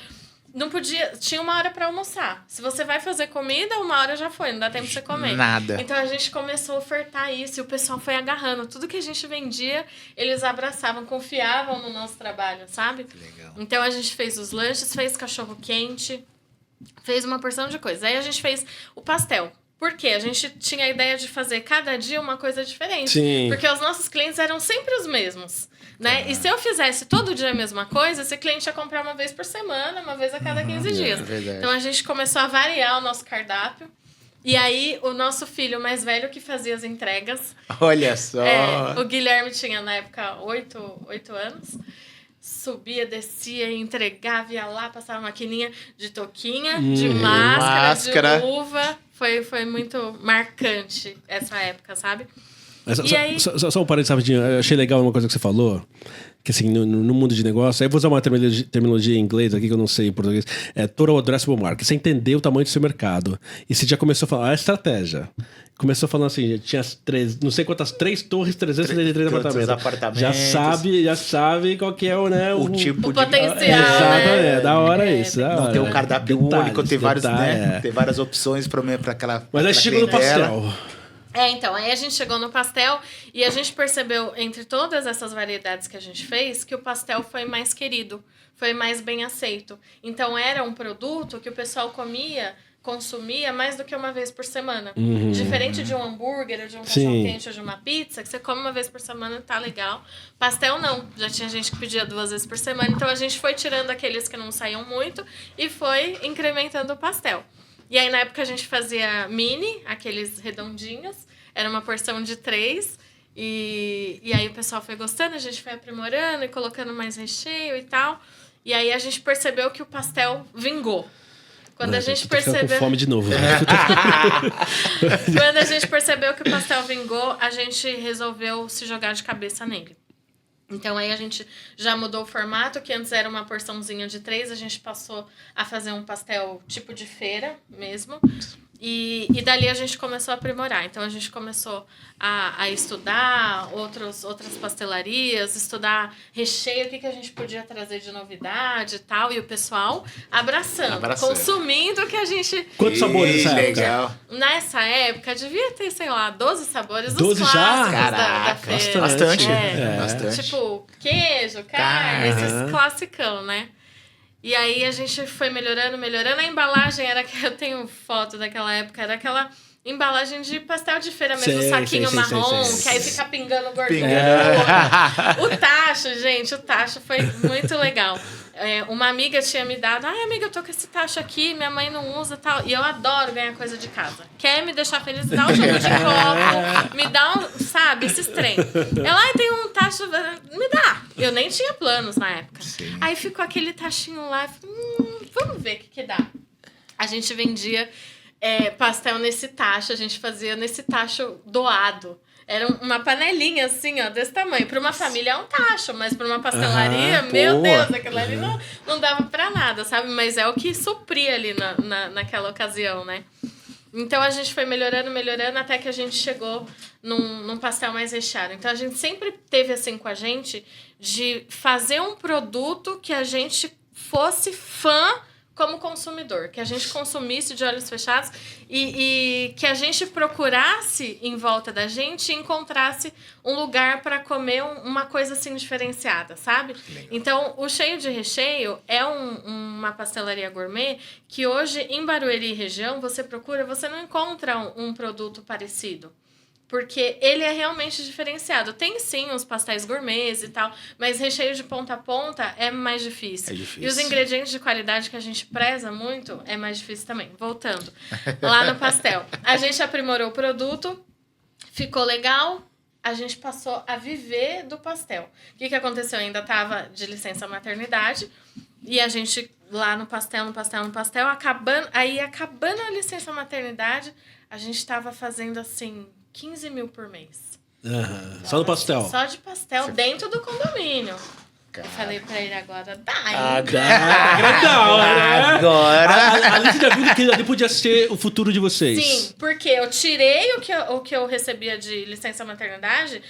Não podia... Tinha uma hora pra almoçar. Se você vai fazer comida, uma hora já foi, não dá tempo pra você comer. Nada. Então a gente começou a ofertar isso e o pessoal foi agarrando. Tudo que a gente vendia, eles abraçavam, confiavam no nosso trabalho, sabe? Legal. Então a gente fez os lanches, fez cachorro quente, fez uma porção de coisa. Aí a gente fez o pastel. Por quê? A gente tinha a ideia de fazer cada dia uma coisa diferente. Sim. Porque os nossos clientes eram sempre os mesmos, né? E se eu fizesse todo dia a mesma coisa, esse cliente ia comprar uma vez por semana, uma vez a cada 15 dias. verdade. Então a gente começou a variar o nosso cardápio. E aí o nosso filho mais velho que fazia as entregas. Olha só. O Guilherme tinha na época 8 anos. Subia, descia, entregava, ia lá, passava a maquininha de touquinha, de máscara, de luva. Foi muito marcante essa época, sabe? Mas E aí- só um parênteses rapidinho. Eu achei legal uma coisa que você falou. Que assim, no mundo de negócio... Aí eu vou usar uma terminologia em inglês aqui que eu não sei em português. É Total Addressable Market. Você entendeu o tamanho do seu mercado. E você já começou a falar a estratégia. Começou falando assim, tinha não sei quantas, 3 torres, 373 Quantos apartamentos. apartamentos. Já sabe qual que é o, né, O tipo O de... potencial, Exato, né? da hora isso. Da Não hora. ter um cardápio Detalhes, único, ter vários, detalhes, né? é. Ter várias opções para aquela. Mas aí pra chegou no clientela. pastel. Então, aí a gente chegou no pastel e a gente percebeu, entre todas essas variedades que a gente fez, que o pastel foi mais querido, foi mais bem aceito. Então, era um produto que o pessoal consumia mais do que uma vez por semana. Diferente de um hambúrguer, ou de um cachorro-quente, ou de uma pizza, que você come uma vez por semana e tá legal. Pastel, não. Já tinha gente que pedia 2 vezes por semana. Então, a gente foi tirando aqueles que não saíam muito e foi incrementando o pastel. E aí, na época, a gente fazia mini, aqueles redondinhos. Era uma porção de 3. E aí, o pessoal foi gostando, a gente foi aprimorando e colocando mais recheio e tal. E aí, a gente percebeu que o pastel vingou. Quando a gente Tô ficando percebeu... com fome de novo. Quando a gente percebeu que o pastel vingou, a gente resolveu se jogar de cabeça nele. Então, aí a gente já mudou o formato, que antes era uma porçãozinha de 3, a gente passou a fazer um pastel tipo de feira mesmo. E dali a gente começou a aprimorar. Então, a gente começou a estudar outras pastelarias, estudar recheio, o que a gente podia trazer de novidade e tal. E o pessoal abraçando. Consumindo o que a gente... Quantos sabores nessa época? Legal. Nessa época, devia ter, sei lá, 12 sabores. 12 os já? clássicos da Caraca, feira. bastante. É. Bastante. Tipo, queijo, carne, esses classicão, né? E aí a gente foi melhorando. A embalagem era que eu tenho foto daquela época, era aquela embalagem de pastel de feira mesmo, Sei, saquinho sei, marrom, sei. que aí fica pingando gordura. Pingando. O tacho, gente, foi muito legal. Uma amiga tinha me dado, amiga, eu tô com esse tacho aqui, minha mãe não usa e tal. E eu adoro ganhar coisa de casa. Quer me deixar feliz? Dá um jogo de copo, me dá sabe, esses trem. Ela, tem um tacho, me dá. Eu nem tinha planos na época. Sim. Aí ficou aquele tachinho lá, eu falei, vamos ver o que dá. A gente vendia pastel nesse tacho, a gente fazia nesse tacho doado. Era uma panelinha assim, ó, desse tamanho. Para uma família é um tacho, mas para uma pastelaria, meu boa. Deus, aquilo ali não dava para nada, sabe? Mas é o que supria ali naquela ocasião, né? Então, a gente foi melhorando, até que a gente chegou num pastel mais recheado. Então, a gente sempre teve assim com a gente de fazer um produto que a gente fosse fã como consumidor, que a gente consumisse de olhos fechados e que a gente procurasse em volta da gente e encontrasse um lugar para comer uma coisa assim diferenciada, sabe? Legal. Então, o Cheio de Recheio é uma pastelaria gourmet que hoje, em Barueri região, você não encontra um produto parecido. porque ele é realmente diferenciado. Tem sim os pastéis gourmets e tal, mas recheio de ponta a ponta é mais difícil. É difícil. E os ingredientes de qualidade que a gente preza muito é mais difícil também. Voltando, lá no pastel. A gente aprimorou o produto, ficou legal, a gente passou a viver do pastel. O que aconteceu? Eu ainda estava de licença maternidade e a gente lá no pastel, acabando a licença maternidade, a gente estava fazendo assim 15 mil por mês. Só no pastel. Só de pastel dentro do condomínio. Eu falei pra ele agora, dá, hein? Agora. Ali você já viu que ali podia ser o futuro de vocês. Sim, porque eu tirei o que eu recebia de licença maternidade,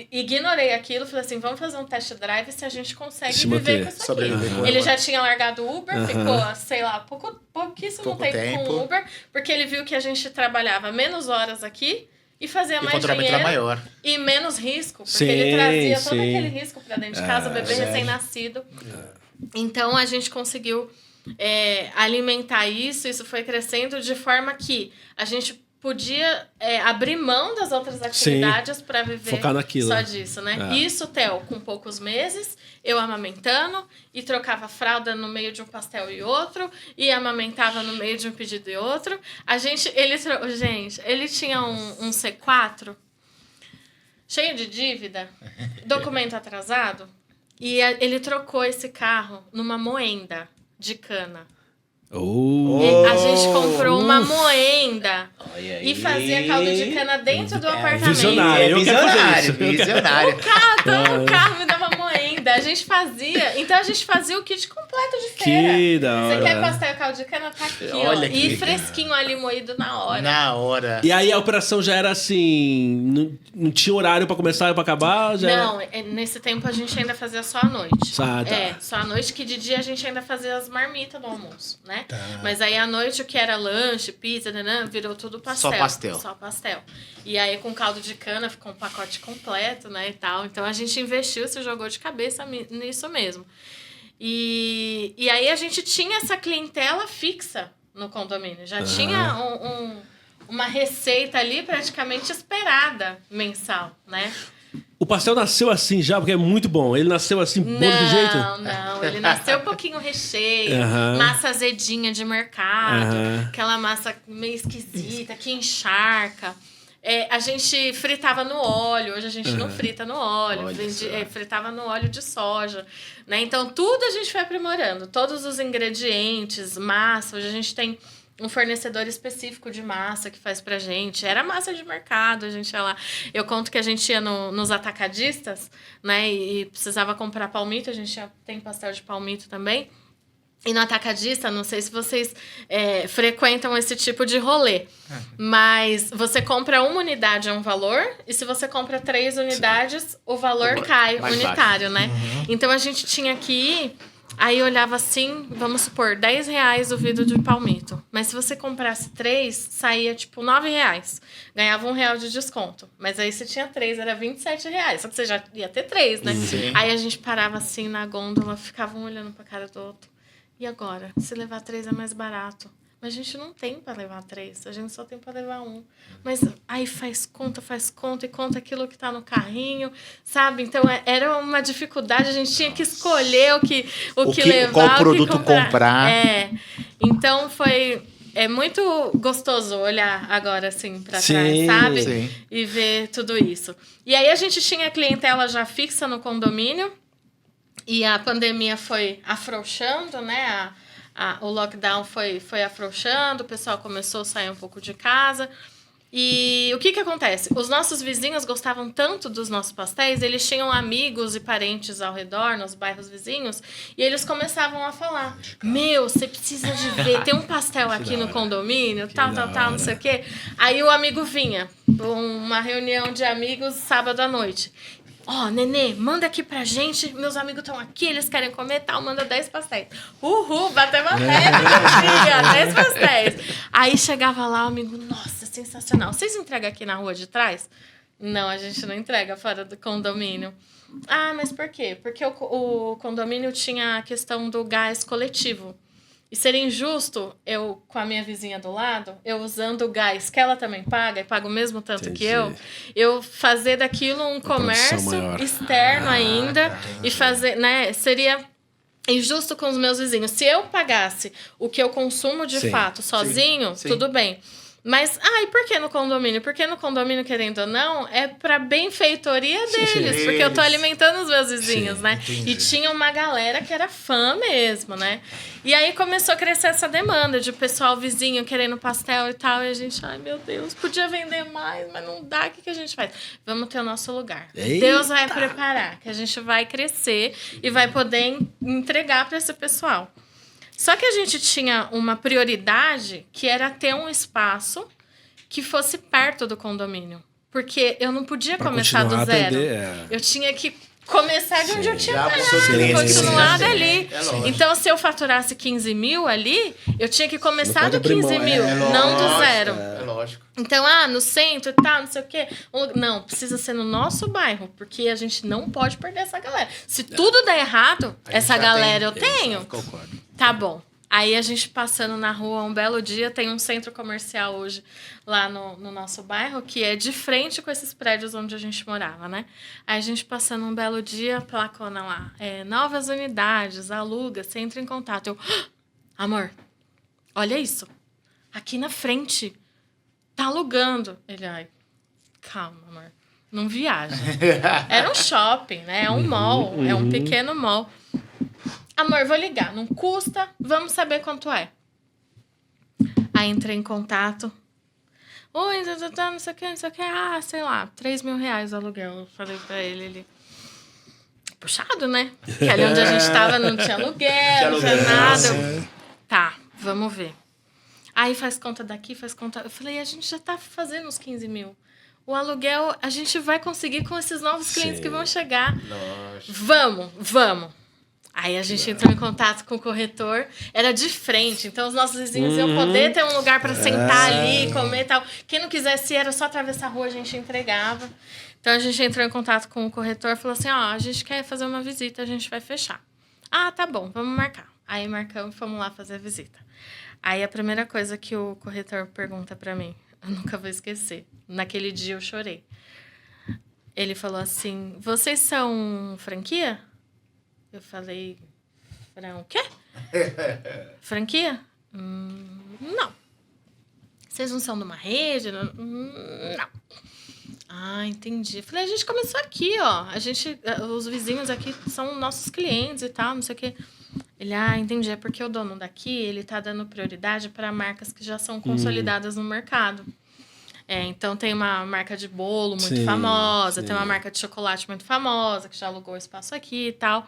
ignorei aquilo, falei assim, vamos fazer um test drive se a gente consegue viver com isso aqui. Ele já tinha largado o Uber, ficou, sei lá, pouquíssimo tempo com o Uber, porque ele viu que a gente trabalhava menos horas aqui, e fazia mais dinheiro maior. E menos risco, porque ele trazia todo aquele risco pra dentro de casa, o bebê recém-nascido. Então, a gente conseguiu alimentar isso foi crescendo de forma que a gente podia abrir mão das outras atividades para viver focar naquilo. Só disso, né? Isso, Theo, com poucos meses, eu amamentando e trocava fralda no meio de um pastel e outro, e amamentava no meio de um pedido e outro. Ele tinha um C4 cheio de dívida, documento atrasado, e ele trocou esse carro numa moenda de cana. A gente comprou uma moenda e fazia caldo de cana dentro do apartamento. Visionário, eu quero fazer isso. Visionário. O carro me dava moenda. A gente fazia. Então a gente fazia o kit completo de feira. Que da hora. Você quer pastel e caldo de cana? Tá aqui, Olha ó. que E legal. fresquinho ali moído na hora. Na hora. E aí a operação já era assim. Não tinha horário pra começar e pra acabar? Não, nesse tempo a gente ainda fazia só à noite. Tá. Só à noite, que de dia a gente ainda fazia as marmitas do almoço, né? Mas aí à noite o que era lanche, pizza, virou tudo pastel. Só pastel. E aí com caldo de cana ficou um pacote completo, né, e tal. Então a gente investiu, se jogou de cabeça nisso mesmo. E aí a gente tinha essa clientela fixa no condomínio. Já tinha uma receita ali praticamente esperada mensal, né? O pastel nasceu assim já, porque é muito bom. Ele nasceu assim, bom de jeito? Não. Ele nasceu um pouquinho recheio, massa azedinha de mercado, aquela massa meio esquisita, que encharca. A gente fritava no óleo, hoje a gente não frita no óleo, fritava no óleo de soja, né? Então, tudo a gente foi aprimorando, todos os ingredientes, massa, hoje a gente tem um fornecedor específico de massa que faz pra gente. Era massa de mercado, a gente ia lá. Eu conto que a gente ia nos atacadistas, né? E precisava comprar palmito, a gente tem pastel de palmito também. E no atacadista, não sei se vocês frequentam esse tipo de rolê, mas você compra uma unidade a um valor, e se você compra 3 unidades, o valor cai unitário, né? Então a gente tinha que ir. Aí olhava assim, vamos supor, R$10 o vidro de palmito. Mas se você comprasse 3, saía tipo R$9. Ganhava R$1 de desconto. Mas aí se tinha 3, era R$27. Só que você já ia ter 3, né? Sim. Aí a gente parava assim na gôndola, ficava um olhando pra cara do outro. E agora? Se levar 3 é mais barato. Mas a gente não tem para levar 3, a gente só tem para levar 1. Mas aí faz conta e conta aquilo que tá no carrinho, sabe? Então era uma dificuldade, a gente tinha que escolher o que levar, qual produto comprar. Então é muito gostoso olhar agora assim para trás, sabe? Sim. E ver tudo isso. E aí a gente tinha clientela já fixa no condomínio, e a pandemia foi afrouxando, né? O lockdown foi afrouxando, o pessoal começou a sair um pouco de casa. E o que acontece? Os nossos vizinhos gostavam tanto dos nossos pastéis, eles tinham amigos e parentes ao redor, nos bairros vizinhos, e eles começavam a falar: meu, você precisa de ver, tem um pastel aqui no condomínio, tal, não sei o quê. Aí o amigo vinha, uma reunião de amigos sábado à noite. Nenê, manda aqui pra gente, meus amigos estão aqui, eles querem comer, tal, manda 10 pastéis. Bateu uma meta, 10 pastéis. Aí chegava lá, o amigo, nossa, sensacional. Vocês entregam aqui na rua de trás? Não, a gente não entrega fora do condomínio. Mas por quê? Porque o condomínio tinha a questão do gás coletivo. E seria injusto eu, com a minha vizinha do lado, eu usando o gás que ela também paga, e paga o mesmo tanto que eu fazer daquilo um comércio externo ainda e fazer, né? Seria injusto com os meus vizinhos. Se eu pagasse o que eu consumo de fato sozinho, tudo bem. Mas, e por que no condomínio? Porque no condomínio, querendo ou não, é pra benfeitoria deles. Porque eu tô alimentando os meus vizinhos, né? Entendi. E tinha uma galera que era fã mesmo, né? E aí começou a crescer essa demanda de pessoal vizinho querendo pastel e tal. E a gente, ai meu Deus, podia vender mais, mas não dá. O que a gente faz? Vamos ter o nosso lugar. Eita. Deus vai preparar, que a gente vai crescer e vai poder entregar pra esse pessoal. Só que a gente tinha uma prioridade que era ter um espaço que fosse perto do condomínio. Porque eu não podia começar do zero. Eu tinha que começar de onde eu tinha parado, continuar dali. Então, se eu faturasse 15 mil ali, eu tinha que começar do 15 mil, não do zero. É lógico. Então, no centro e tal, não sei o quê. Não, precisa ser no nosso bairro, porque a gente não pode perder essa galera. Se tudo der errado, essa galera eu tenho. Concordo. Tá bom. Aí a gente passando na rua um belo dia, tem um centro comercial hoje lá no nosso bairro, que é de frente com esses prédios onde a gente morava, né? Aí a gente passando um belo dia, placona lá, novas unidades, aluga, você entra em contato. Eu, amor, olha isso, aqui na frente, tá alugando. Ele, ai, calma, amor, não viaja. Era um shopping, né? É um mall, é um pequeno mall. Amor, vou ligar. Não custa. Vamos saber quanto é. Aí entrei em contato. Oi, não sei o que, não sei o que. Sei lá, 3 mil reais o aluguel. Eu falei pra ele. Puxado, né? Porque ali onde a gente tava não tinha aluguel, não tinha nada. Tá, vamos ver. Aí faz conta daqui, faz conta... Eu falei, a gente já tá fazendo os 15 mil. O aluguel a gente vai conseguir com esses novos clientes que vão chegar. Nossa. Vamos. Aí a gente entrou em contato com o corretor, era de frente, então os nossos vizinhos iam poder ter um lugar para sentar ali, comer e tal. Quem não quisesse era só atravessar a rua, a gente entregava. Então a gente entrou em contato com o corretor e falou assim, a gente quer fazer uma visita, a gente vai fechar. Tá bom, vamos marcar. Aí marcamos e fomos lá fazer a visita. Aí a primeira coisa que o corretor pergunta para mim, eu nunca vou esquecer, naquele dia eu chorei. Ele falou assim, vocês são franquia? Eu falei, o quê? Franquia? Não. Vocês não são de uma rede? Não. Entendi. Eu falei, a gente começou aqui, ó. Os vizinhos aqui são nossos clientes e tal, não sei o quê. Ele, entendi. É porque o dono daqui, ele tá dando prioridade para marcas que já são consolidadas no mercado. Então tem uma marca de bolo muito famosa, tem uma marca de chocolate muito famosa, que já alugou espaço aqui e tal.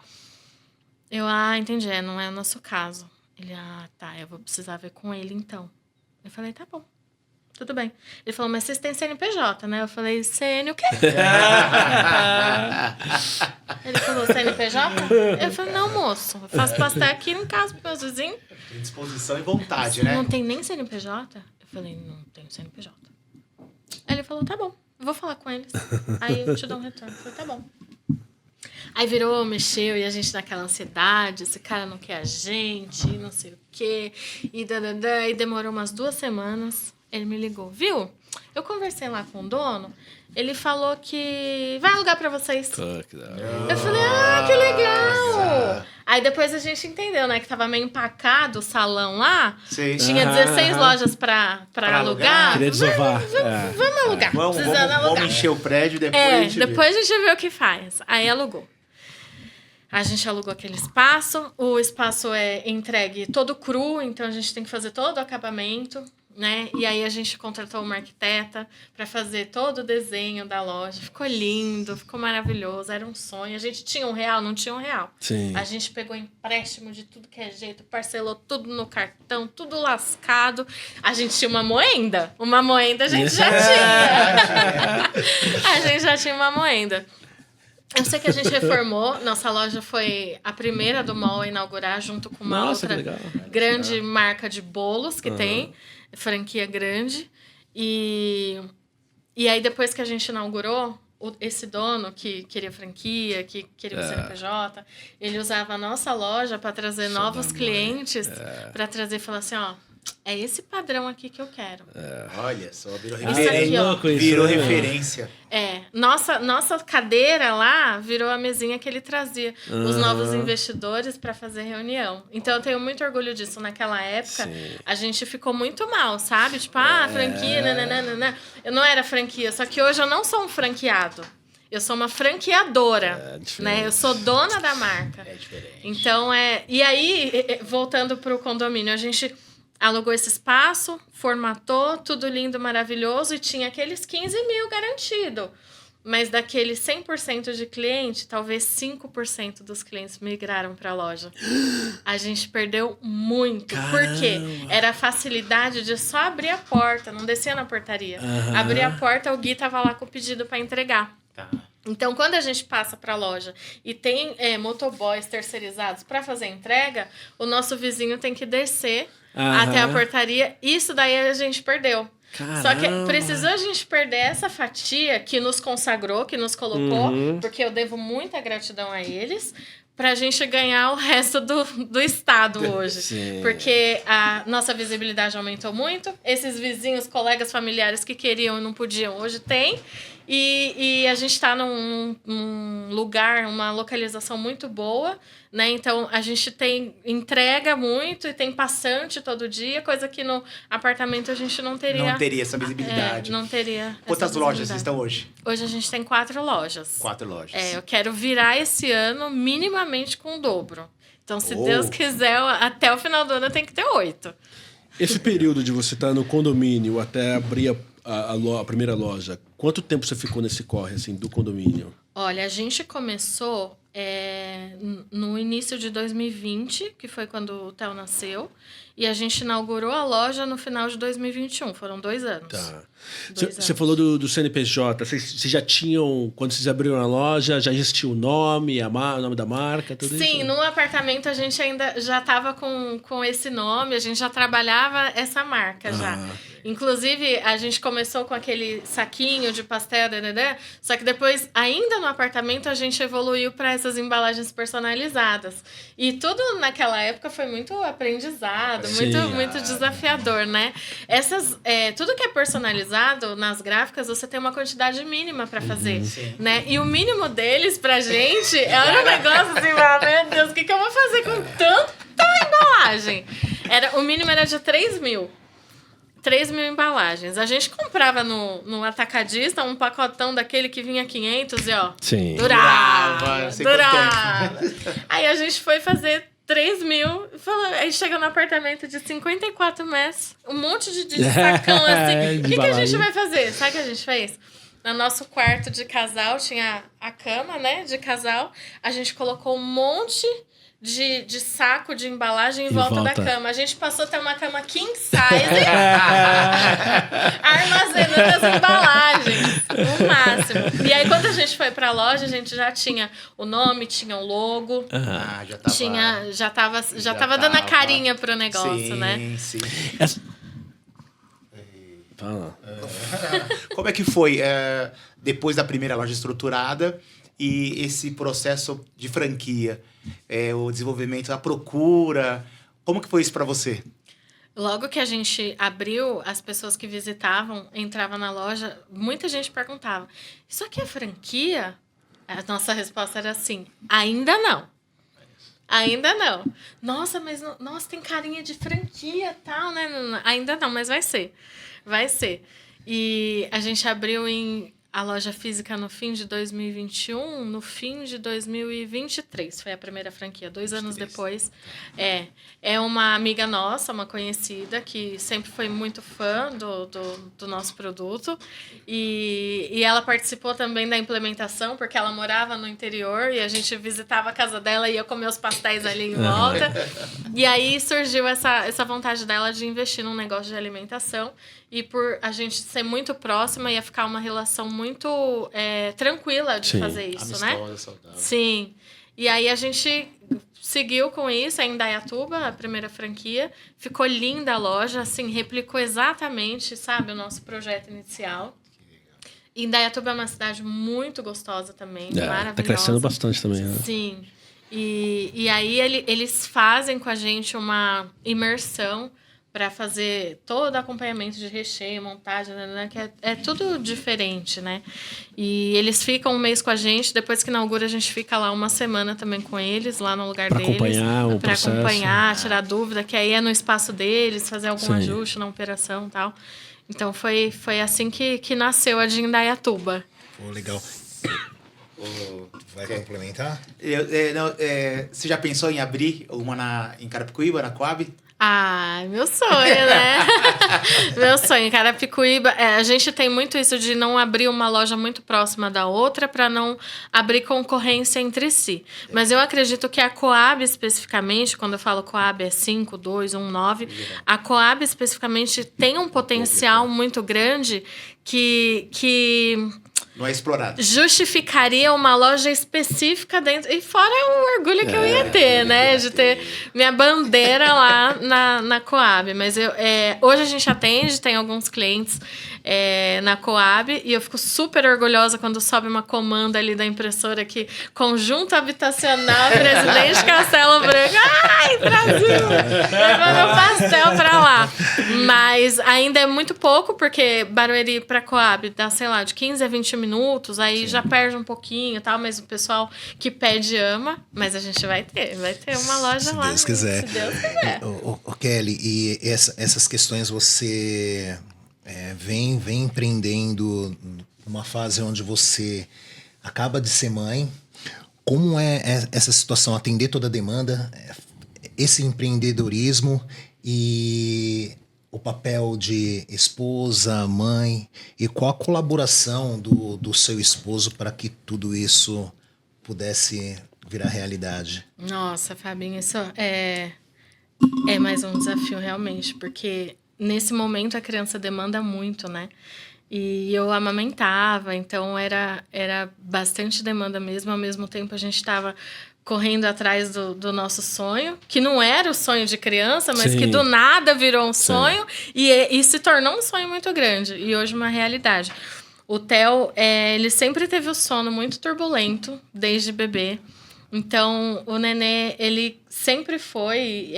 Eu, entendi, não é o nosso caso. Ele, tá, eu vou precisar ver com ele então. Eu falei, tá bom, tudo bem. Ele falou, mas vocês têm CNPJ, né? Eu falei, CN o quê? Ele falou, CNPJ? Eu falei, não, moço, eu faço pastel aqui em casa para meus vizinhos. Tem disposição e vontade, né? Não tem nem CNPJ? Eu falei, não tenho CNPJ. Aí ele falou, tá bom, vou falar com eles. Aí eu te dou um retorno. Eu falei, tá bom. Aí virou, mexeu, e a gente naquela ansiedade, esse cara não quer a gente, não sei o quê, e demorou umas 2 semanas, ele me ligou, viu? Eu conversei lá com o dono, ele falou que vai alugar pra vocês. Eu falei, que legal! Aí depois a gente entendeu, né, que tava meio empacado o salão lá, tinha 16 lojas pra alugar. Queria desovar. Vamos alugar, precisando alugar. Vamos encher o prédio, depois a gente vê o que faz. Aí alugou. A gente alugou aquele espaço, o espaço é entregue todo cru, então a gente tem que fazer todo o acabamento, né? E aí a gente contratou uma arquiteta para fazer todo o desenho da loja. Ficou lindo, ficou maravilhoso, era um sonho. A gente tinha R$1, não tinha R$1. Sim. A gente pegou empréstimo de tudo que é jeito, parcelou tudo no cartão, tudo lascado. A gente tinha uma moenda a gente já tinha. A gente já tinha uma moenda. Eu sei que a gente reformou. Nossa loja foi a primeira do mall a inaugurar junto com uma outra grande marca de bolos que tem, franquia grande. E aí, depois que a gente inaugurou, esse dono que queria franquia, que queria o CNPJ, ele usava a nossa loja para trazer novos clientes, para trazer e falar assim, ó, é esse padrão aqui que eu quero. Olha só, virou Isso aqui, referência. ó. louco isso, Virou né? referência. Nossa cadeira lá virou a mesinha que ele trazia os novos investidores para fazer reunião. Então eu tenho muito orgulho disso. Naquela época, a gente ficou muito mal, sabe? Tipo, franquia, nananana. Eu não era franquia, só que hoje eu não sou um franqueado. Eu sou uma franqueadora, né? Eu sou dona da marca. É diferente. Então, E aí, voltando para o condomínio, a gente alugou esse espaço, formatou, tudo lindo, maravilhoso, e tinha aqueles 15 mil garantido. Mas daqueles 100% de cliente, talvez 5% dos clientes migraram para a loja. A gente perdeu muito. Caramba. Por quê? Era a facilidade de só abrir a porta, não descia na portaria. Abrir a porta, o Gui estava lá com o pedido para entregar. Tá. Então, quando a gente passa para a loja e tem motoboys terceirizados para fazer entrega, o nosso vizinho tem que descer até a portaria. Isso daí a gente perdeu. Caramba. Só que precisou a gente perder essa fatia que nos consagrou, que nos colocou, porque eu devo muita gratidão a eles, pra gente ganhar o resto do estado hoje. Sim. Porque a nossa visibilidade aumentou muito. Esses vizinhos, colegas familiares que queriam e não podiam, hoje tem. E a gente está num lugar, uma localização muito boa, né? Então, a gente entrega muito e tem passante todo dia, coisa que no apartamento a gente não teria. Não teria essa visibilidade. Não teria. Quantas essa lojas visibilidade. estão hoje? Hoje a gente tem 4 lojas. 4 lojas. Eu quero virar esse ano minimamente com o dobro. Então, se Oh. Deus quiser, até o final do ano eu tenho que ter 8. Esse período de você estar no condomínio até abrir a primeira loja, quanto tempo você ficou nesse corre, assim, do condomínio? Olha, a gente começou no início de 2020, que foi quando o Theo nasceu, e a gente inaugurou a loja no final de 2021. Foram 2 anos. Tá. 2 Você anos. falou do CNPJ. Vocês já tinham, quando vocês abriram a loja, já existia o nome, o nome da marca, tudo isso? Sim, no apartamento a gente ainda já estava com esse nome, a gente já trabalhava essa marca já. Inclusive, a gente começou com aquele saquinho de pastel, só que depois, ainda no apartamento, a gente evoluiu para essas embalagens personalizadas. E tudo naquela época foi muito aprendizado, muito desafiador, né? Tudo que é personalizado nas gráficas, você tem uma quantidade mínima para fazer, né? E o mínimo deles, pra gente, era um negócio assim, meu Deus, o que eu vou fazer com tanta embalagem? O mínimo era de 3 mil. 3 mil embalagens. A gente comprava no atacadista um pacotão daquele que vinha 500 e, ó, Sim. durava. Sei quanto Aí a gente foi fazer 3 mil, aí chega no apartamento de 54 metros, um monte de sacão assim. O que a gente vai fazer? Sabe o que a gente fez? No nosso quarto de casal, tinha a cama, né, de casal. A gente colocou um monte de saco de embalagem em volta da cama. A gente passou a ter uma cama king size armazenando as embalagens. O máximo. E aí, quando a gente foi pra loja, a gente já tinha o nome, tinha o logo. Já tava. Já tava dando a carinha pro negócio, né? Sim. Fala. Como é que foi depois da primeira loja estruturada e esse processo de franquia? O desenvolvimento, a procura. Como que foi isso para você? Logo que a gente abriu, as pessoas que visitavam, entravam na loja, muita gente perguntava, isso aqui é franquia? A nossa resposta era assim, ainda não. Ainda não. Nossa, mas tem carinha de franquia e tal, né? Ainda não, mas vai ser. Vai ser. E a gente abriu a loja física no fim de 2021, no fim de 2023. Foi a primeira franquia, 2 anos depois. É uma amiga nossa, uma conhecida, que sempre foi muito fã do nosso produto. E ela participou também da implementação, porque ela morava no interior e a gente visitava a casa dela e ia comer os pastéis ali em volta. E aí surgiu essa vontade dela de investir num negócio de alimentação. E por a gente ser muito próxima, ia ficar uma relação muito tranquila de fazer isso, né? Saudável. Sim. E aí a gente seguiu com isso em Indaiatuba, a primeira franquia. Ficou linda a loja, assim, replicou exatamente, sabe, o nosso projeto inicial. E Indaiatuba é uma cidade muito gostosa também, maravilhosa. Tá crescendo bastante também, né? Sim. E aí eles fazem com a gente uma imersão para fazer todo o acompanhamento de recheio, montagem, né, que é tudo diferente, né? E eles ficam um mês com a gente, depois que inaugura a gente fica lá uma semana também com eles, lá no lugar deles. Acompanhar o processo. Para acompanhar, tirar dúvida, que aí é no espaço deles, fazer algum Sim. ajuste na operação e tal. Então foi assim que nasceu a de Indaiatuba. Pô, legal. Vai complementar? Você já pensou em abrir uma em Carapicuíba, na Coab? Ah, meu sonho, né? Meu sonho. Em Carapicuíba, a gente tem muito isso de não abrir uma loja muito próxima da outra para não abrir concorrência entre si. Mas eu acredito que a Coab especificamente, quando eu falo Coab é 5219, a Coab especificamente tem um potencial muito grande que Não é explorado. justificaria uma loja específica dentro. E fora o orgulho que eu ia ter, né? De ter minha bandeira lá na Coab. Mas hoje a gente atende, tem alguns clientes na Coab. E eu fico super orgulhosa quando sobe uma comanda ali da impressora que Conjunto Habitacional Presidente Castelo Branco. Ai, Brasil! Levando o pastel pra lá. Mas ainda é muito pouco, porque Barueri pra Coab dá, sei lá, de 15 a 20 minutos, aí já perde um pouquinho e tal, mas o pessoal que pede ama, mas a gente vai ter uma loja Se lá. Deus quiser. Se Deus quiser. Ô, Kelly, e essas questões você vem empreendendo numa fase onde você acaba de ser mãe. Como é essa situação, atender toda a demanda, esse empreendedorismo e o papel de esposa, mãe, e qual a colaboração do seu esposo para que tudo isso pudesse virar realidade? Nossa, Fabinho, isso é mais um desafio realmente, porque nesse momento a criança demanda muito, né? E eu amamentava, então era bastante demanda mesmo. Ao mesmo tempo a gente estava correndo atrás do nosso sonho, que não era o sonho de criança, mas Sim. que do nada virou um sonho e se tornou um sonho muito grande. E hoje uma realidade. O Theo, ele sempre teve o sono muito turbulento, desde bebê. Então, o Nenê, ele sempre foi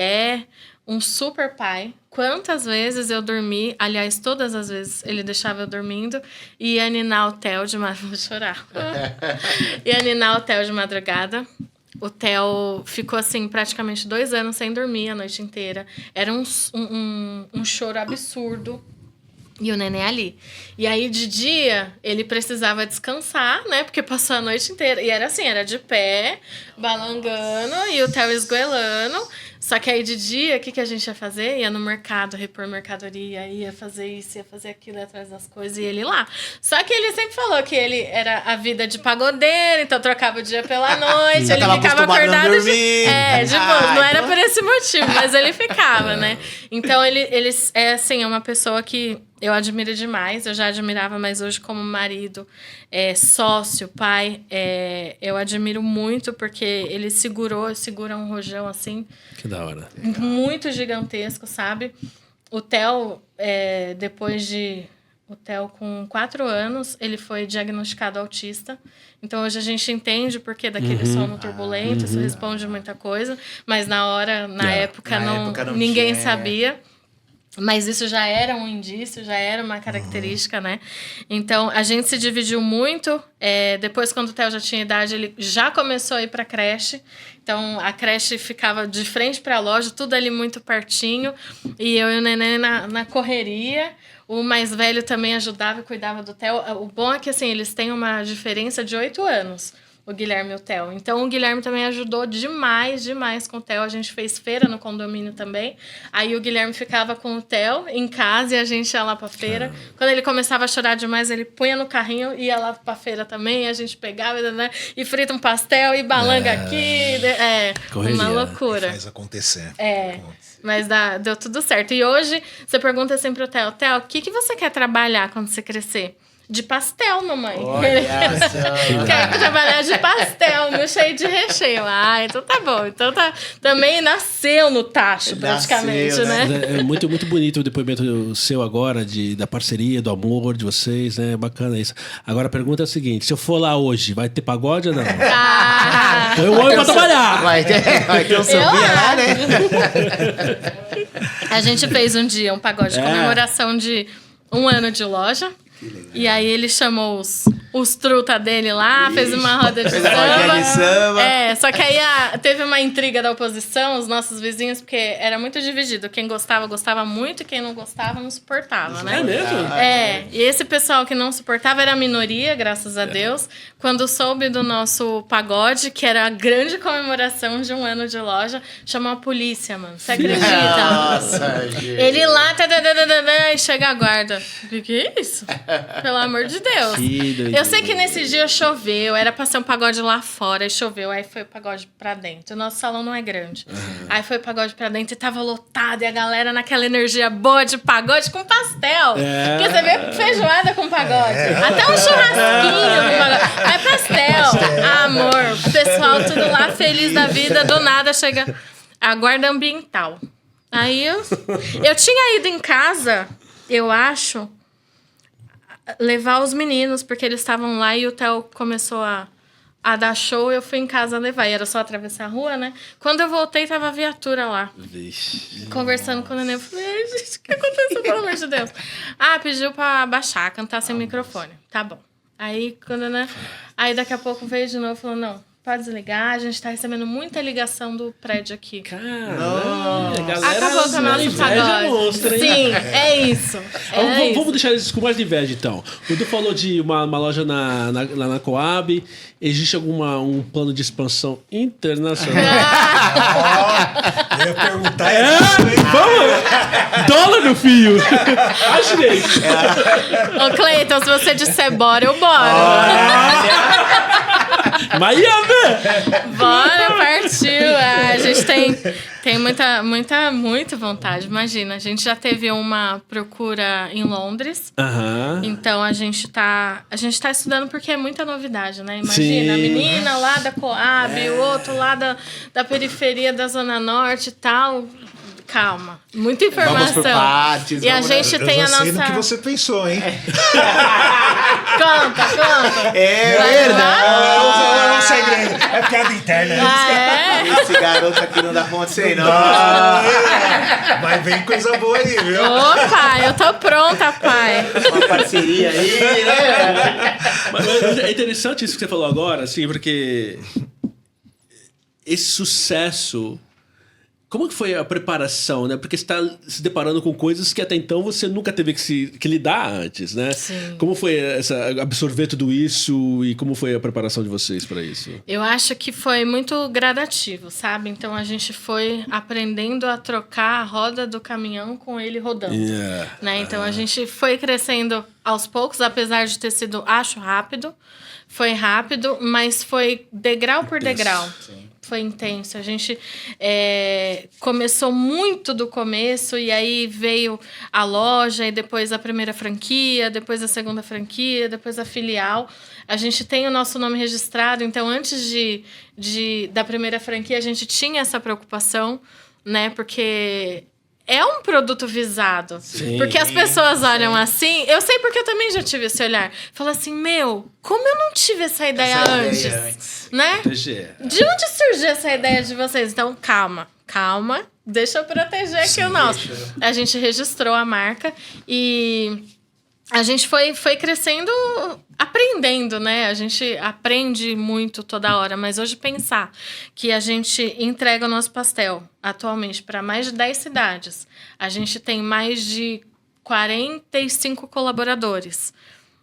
um super pai. Quantas vezes eu dormi, aliás, todas as vezes ele deixava eu dormindo e ia ninar o Theo de madrugada. Vou chorar. Ia ninar o Theo de madrugada. O Theo ficou, assim, praticamente 2 anos sem dormir a noite inteira. Era um choro absurdo. E o Nenê ali. E aí, de dia, ele precisava descansar, né? Porque passou a noite inteira. E era assim, era de pé, balangando, e o Theo esgoelando. Só que aí, de dia, o que a gente ia fazer? Ia no mercado, repor mercadoria, ia fazer isso, ia fazer aquilo, ia atrás das coisas, e ele lá. Só que ele sempre falou que ele era a vida de pagodeiro, então trocava o dia pela noite, ele ficava acordado de boa. Não era por esse motivo, mas ele ficava, né? Então, ele assim, é uma pessoa que eu admiro demais, eu já admirava, mas hoje como marido, sócio, pai, eu admiro muito, porque ele segura um rojão assim, Que da hora. muito gigantesco, sabe? O Theo, o Theo, com 4 anos, ele foi diagnosticado autista. Então, hoje a gente entende porque daquele sono turbulento, isso responde muita coisa. Mas na época, não ninguém sabia. Mas isso já era um indício, já era uma característica, né? Então, a gente se dividiu muito. Depois, quando o Theo já tinha idade, ele já começou a ir para a creche. Então, a creche ficava de frente para a loja, tudo ali muito pertinho. E eu e o Neném na correria. O mais velho também ajudava e cuidava do Theo. O bom é que, assim, eles têm uma diferença de 8 anos. O Guilherme e o Theo. Então, o Guilherme também ajudou demais com o Theo. A gente fez feira no condomínio também. Aí, o Guilherme ficava com o Theo em casa e a gente ia lá pra feira. Quando ele começava a chorar demais, ele punha no carrinho e ia lá pra feira também. E a gente pegava, né, e frita um pastel e balanga aqui. Uma loucura. Faz acontecer. Mas deu tudo certo. E hoje, você pergunta sempre pro Theo, o que você quer trabalhar quando você crescer? de pastel, mamãe. Olha só. Quer trabalhar de pastel, no cheio de recheio. Ah, então tá bom. Então tá. Também nasceu no tacho, praticamente, Nasceu, né? É muito, muito bonito o depoimento seu agora, da parceria, do amor de vocês, né? Bacana isso. Agora a pergunta é a seguinte: se eu for lá hoje, vai ter pagode ou não? Ah, Eu amo pra trabalhar! Vai ter um sambinha lá, né? a gente fez um dia um pagode de comemoração de 1 ano de loja. E aí ele chamou os truta dele lá, fez uma roda de Fez a rodinha de samba. Só que aí teve uma intriga da oposição, os nossos vizinhos, porque era muito dividido. Quem gostava, gostava muito, e quem não gostava, não suportava, né? É mesmo? E esse pessoal que não suportava era a minoria, graças a Deus. Quando soube do nosso pagode, que era a grande comemoração de 1 ano de loja, chamou a polícia, mano. Você acredita? Nossa, gente. Ele lá, e chega a guarda. Que é isso? Pelo amor de Deus. Que doideira. Eu sei que nesse dia choveu, era pra ser um pagode lá fora, e choveu, aí foi o pagode pra dentro. O nosso salão não é grande. Aí foi o pagode pra dentro e tava lotado, e a galera naquela energia boa de pagode com pastel. Porque você vê feijoada com pagode. Até um churrasquinho com pagode. Mas pastel, amor, o pessoal tudo lá feliz da vida, do nada chega a guarda ambiental. Aí eu tinha ido em casa, eu acho, levar os meninos, porque eles estavam lá e o Theo começou a dar show, eu fui em casa levar. E era só atravessar a rua, né? Quando eu voltei, tava a viatura lá. Vixe. Conversando com o neném, eu falei, ai, gente, o que aconteceu, pelo amor de Deus? Pediu pra baixar, cantar sem microfone. Tá bom. Aí, aí daqui a pouco veio de novo e falou, não, pode desligar, a gente tá recebendo muita ligação do prédio aqui. Caramba, a galera Acabou com o nosso inveja pagode. monstra, hein? Sim, é isso. Vamos deixar isso com mais de inveja, então. O Du falou de uma loja lá na Coab. Existe um plano de expansão internacional? Eu ia perguntar Vamos! Dólar no fio! Imaginei! Ô, Cleiton, se você disser bora, eu boro. Miami! Bora, partiu. A gente tem muita vontade. Imagina, a gente já teve uma procura em Londres. Aham. Então a gente tá estudando porque é muita novidade, né? Sim. Imagina, a menina lá da Coab, o outro lá da periferia da Zona Norte e tal. Calma, muita informação. Vamos por partes. E a gente tem a Eu já sei no que nossa. você pensou, hein? Conta. É Vai verdade. Não é segredo. É piada interna. Esse garoto aqui não dá conta, sei não. Mas vem coisa boa aí, viu? Ô, pai, eu tô pronta, pai. Uma parceria aí, né? Mas é interessante isso que você falou agora, assim, porque esse sucesso. Como que foi a preparação, né? Porque você está se deparando com coisas que até então você nunca teve que lidar antes, né? Sim. Como foi absorver tudo isso e como foi a preparação de vocês para isso? Eu acho que foi muito gradativo, sabe? Então a gente foi aprendendo a trocar a roda do caminhão com ele rodando. Yeah. Né? Então a gente foi crescendo aos poucos, apesar de ter sido, acho, rápido. Foi rápido, mas foi degrau por degrau. Sim. Foi intenso. A gente começou muito do começo e aí veio a loja e depois a primeira franquia, depois a segunda franquia, depois a filial. A gente tem o nosso nome registrado, então antes da primeira franquia a gente tinha essa preocupação, né? Porque é um produto visado. Sim. Porque as pessoas olham assim. Eu sei porque eu também já tive esse olhar. Fala assim, como eu não tive essa ideia antes? Né? Proteger. De onde surgiu essa ideia de vocês? Então, calma. Deixa eu proteger aqui o nosso. A gente registrou a marca e a gente foi crescendo, aprendendo, né? A gente aprende muito toda hora, mas hoje pensar que a gente entrega o nosso pastel atualmente para mais de 10 cidades. A gente tem mais de 45 colaboradores.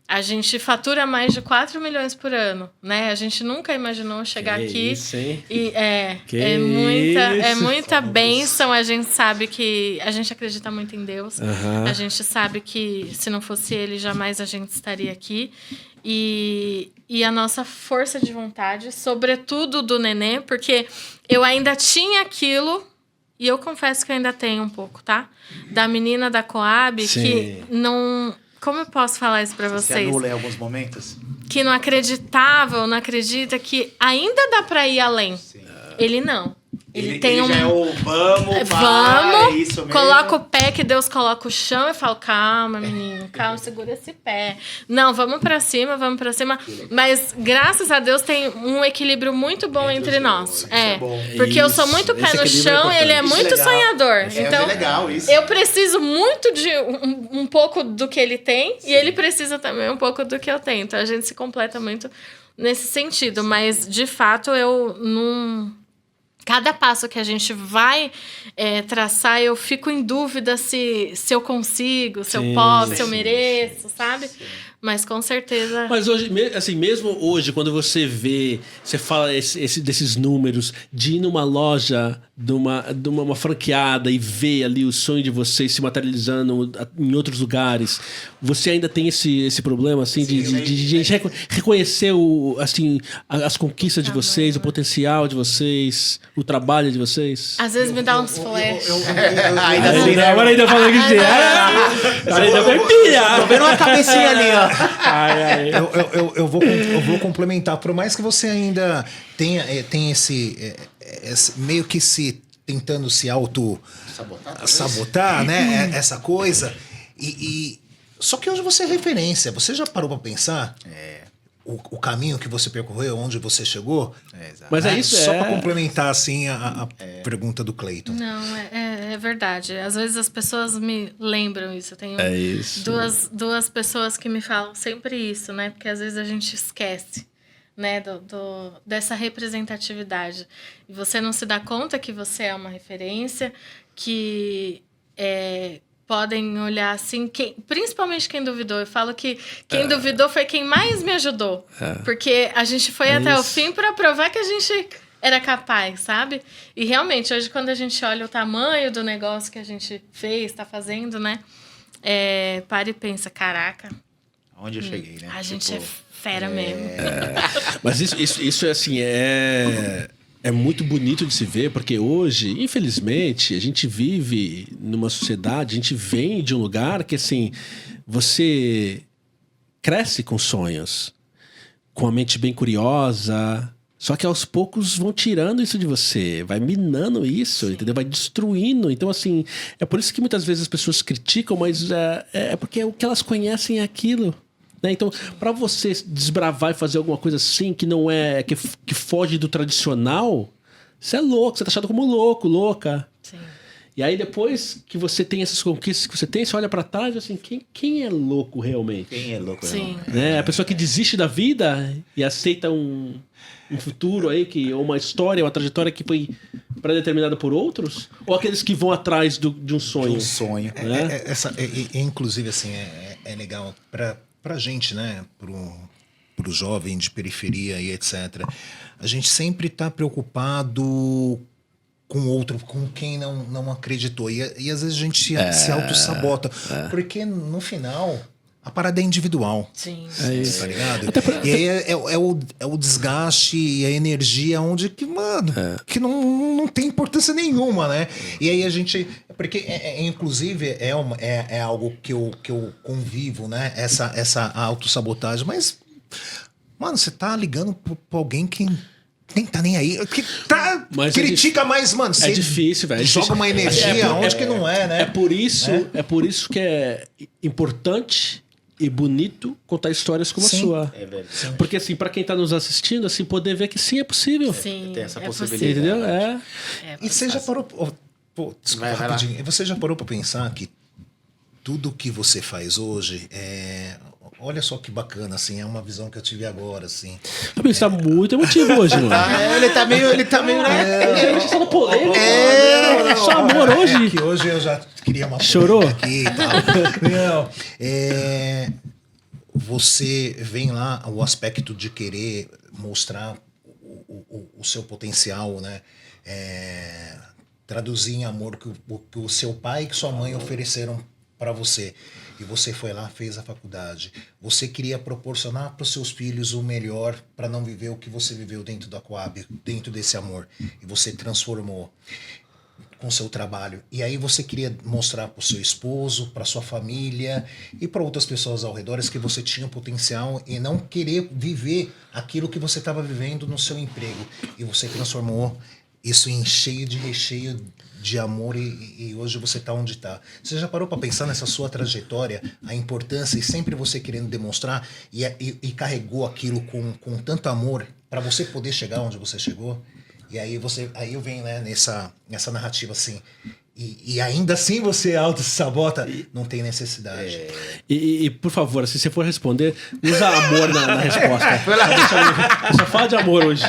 A gente fatura mais de 4 milhões por ano, né? A gente nunca imaginou chegar aqui. Isso, hein? E é isso? muita bênção. A gente sabe que a gente acredita muito em Deus. Aham. A gente sabe que se não fosse Ele, jamais a gente estaria aqui. E a nossa força de vontade, sobretudo do Nenê, porque eu ainda tinha aquilo, e eu confesso que eu ainda tenho um pouco, tá? Da menina da Coab, Sim. que não... Como eu posso falar isso pra Você vocês? anula em alguns momentos? Que não acreditava ou não acredita que ainda dá pra ir além. Ele não. Ele tem já é o vamos, é isso mesmo. coloca o pé que Deus coloca o chão e fala, calma, menino, calma, segura esse pé. Não, vamos pra cima. Mas, graças a Deus, tem um equilíbrio muito bom entre nós. Isso é bom. Porque eu sou muito pé Esse no equilíbrio é chão e ele é Isso muito legal. sonhador. É legal isso. Eu preciso muito de um pouco do que ele tem e ele precisa também um pouco do que eu tenho. Então, a gente se completa muito nesse sentido. Mas, de fato, eu não... Cada passo que a gente vai traçar, eu fico em dúvida se eu consigo, se eu posso, se eu mereço, sabe? Mas com certeza... Mas hoje, assim, mesmo hoje, quando você vê, você fala desses números, de ir numa loja, de uma franqueada e ver ali o sonho de vocês se materializando em outros lugares, você ainda tem esse problema, assim, de reconhecer assim, as conquistas de vocês, o potencial de vocês, o trabalho de vocês? Às vezes me dá uns flash. Ainda assim, né? Agora ainda falando que você ainda foi pilha. Tô vendo uma cabecinha ali, ó. Eu vou complementar. Por mais que você ainda tenha esse meio que tentando se sabotar, né? Essa coisa. Só que hoje você é referência. Você já parou pra pensar? O caminho que você percorreu, onde você chegou? Exato. Mas é isso, Só pra complementar, assim, a pergunta do Cleiton. Não, é verdade. Às vezes as pessoas me lembram isso. Eu tenho isso. duas pessoas que me falam sempre isso, né? Porque às vezes a gente esquece, né? Dessa representatividade. E você não se dá conta que você é uma referência, que podem olhar assim, principalmente quem duvidou. Eu falo que quem duvidou foi quem mais me ajudou. Porque a gente foi até o fim para provar que a gente era capaz, sabe? E realmente, hoje, quando a gente olha o tamanho do negócio que a gente fez, está fazendo, né? Para e pensa, caraca. Onde eu cheguei, né? A gente é fera mesmo. Mas isso é assim, é muito bonito de se ver, porque hoje, infelizmente, a gente vive numa sociedade, a gente vem de um lugar que, assim, você cresce com sonhos, com a mente bem curiosa, só que aos poucos vão tirando isso de você, vai minando isso, entendeu? Vai destruindo. Então, assim, é por isso que muitas vezes as pessoas criticam, mas é porque o que elas conhecem é aquilo. Então, para você desbravar e fazer alguma coisa assim que não que foge do tradicional, você é louco, você tá achado como louco, louca. Sim. E aí depois que você tem essas conquistas que você tem, você olha para trás e assim, quem é louco realmente? Quem é louco? Sim. A pessoa que desiste da vida e aceita um futuro aí, ou uma história, uma trajetória que foi pré-determinada por outros? Ou aqueles que vão atrás de um sonho? Um sonho. Né? Inclusive, assim, é legal pra gente, né? Pro jovem de periferia e etc. A gente sempre tá preocupado com outro, com quem não acreditou. E às vezes a gente se auto-sabota. Porque no final, a parada é individual. Sim. É isso. Tá ligado? E aí é o desgaste e a energia onde que, mano, que não tem importância nenhuma, né? E aí a gente... Porque, inclusive, é algo que eu convivo, né? Essa autossabotagem. Mas, mano, você tá ligando pra alguém que nem tá nem aí. Que critica mais, mano. É difícil, velho. Joga uma energia onde que não é, né? É por isso que é importante e bonito contar histórias como a sua. É verdade. Porque, assim, pra quem tá nos assistindo, assim, poder ver que sim, é possível. Sim, Tem essa é possibilidade. possível. Entendeu? E você já parou... desculpa, Vai lá. rapidinho. Você já parou pra pensar que tudo que você faz hoje olha só que bacana, assim, é uma visão que eu tive agora, assim. Você tá muito emotivo hoje, mano. Ele tá meio, né? Só no polêmico. Só amor hoje. Que hoje eu já queria uma Chorou? polêmica aqui e tal. Não, você vem lá o aspecto de querer mostrar o seu potencial, né? Traduzir em amor que o seu pai e que sua mãe ofereceram para você. E você foi lá, fez a faculdade. Você queria proporcionar para os seus filhos o melhor para não viver o que você viveu dentro da Coab, dentro desse amor. E você transformou. com o seu trabalho. E aí você queria mostrar para o seu esposo, para sua família e para outras pessoas ao redor que você tinha potencial e não querer viver aquilo que você estava vivendo no seu emprego. E você transformou isso em cheio de recheio de amor e hoje você está onde está. Você já parou para pensar nessa sua trajetória, a importância e sempre você querendo demonstrar e carregou aquilo com tanto amor para você poder chegar onde você chegou? E aí eu venho, né, nessa narrativa assim. E ainda assim você auto-sabota, não tem necessidade. E, por favor, se você for responder, usa amor na resposta. Só fala de amor hoje.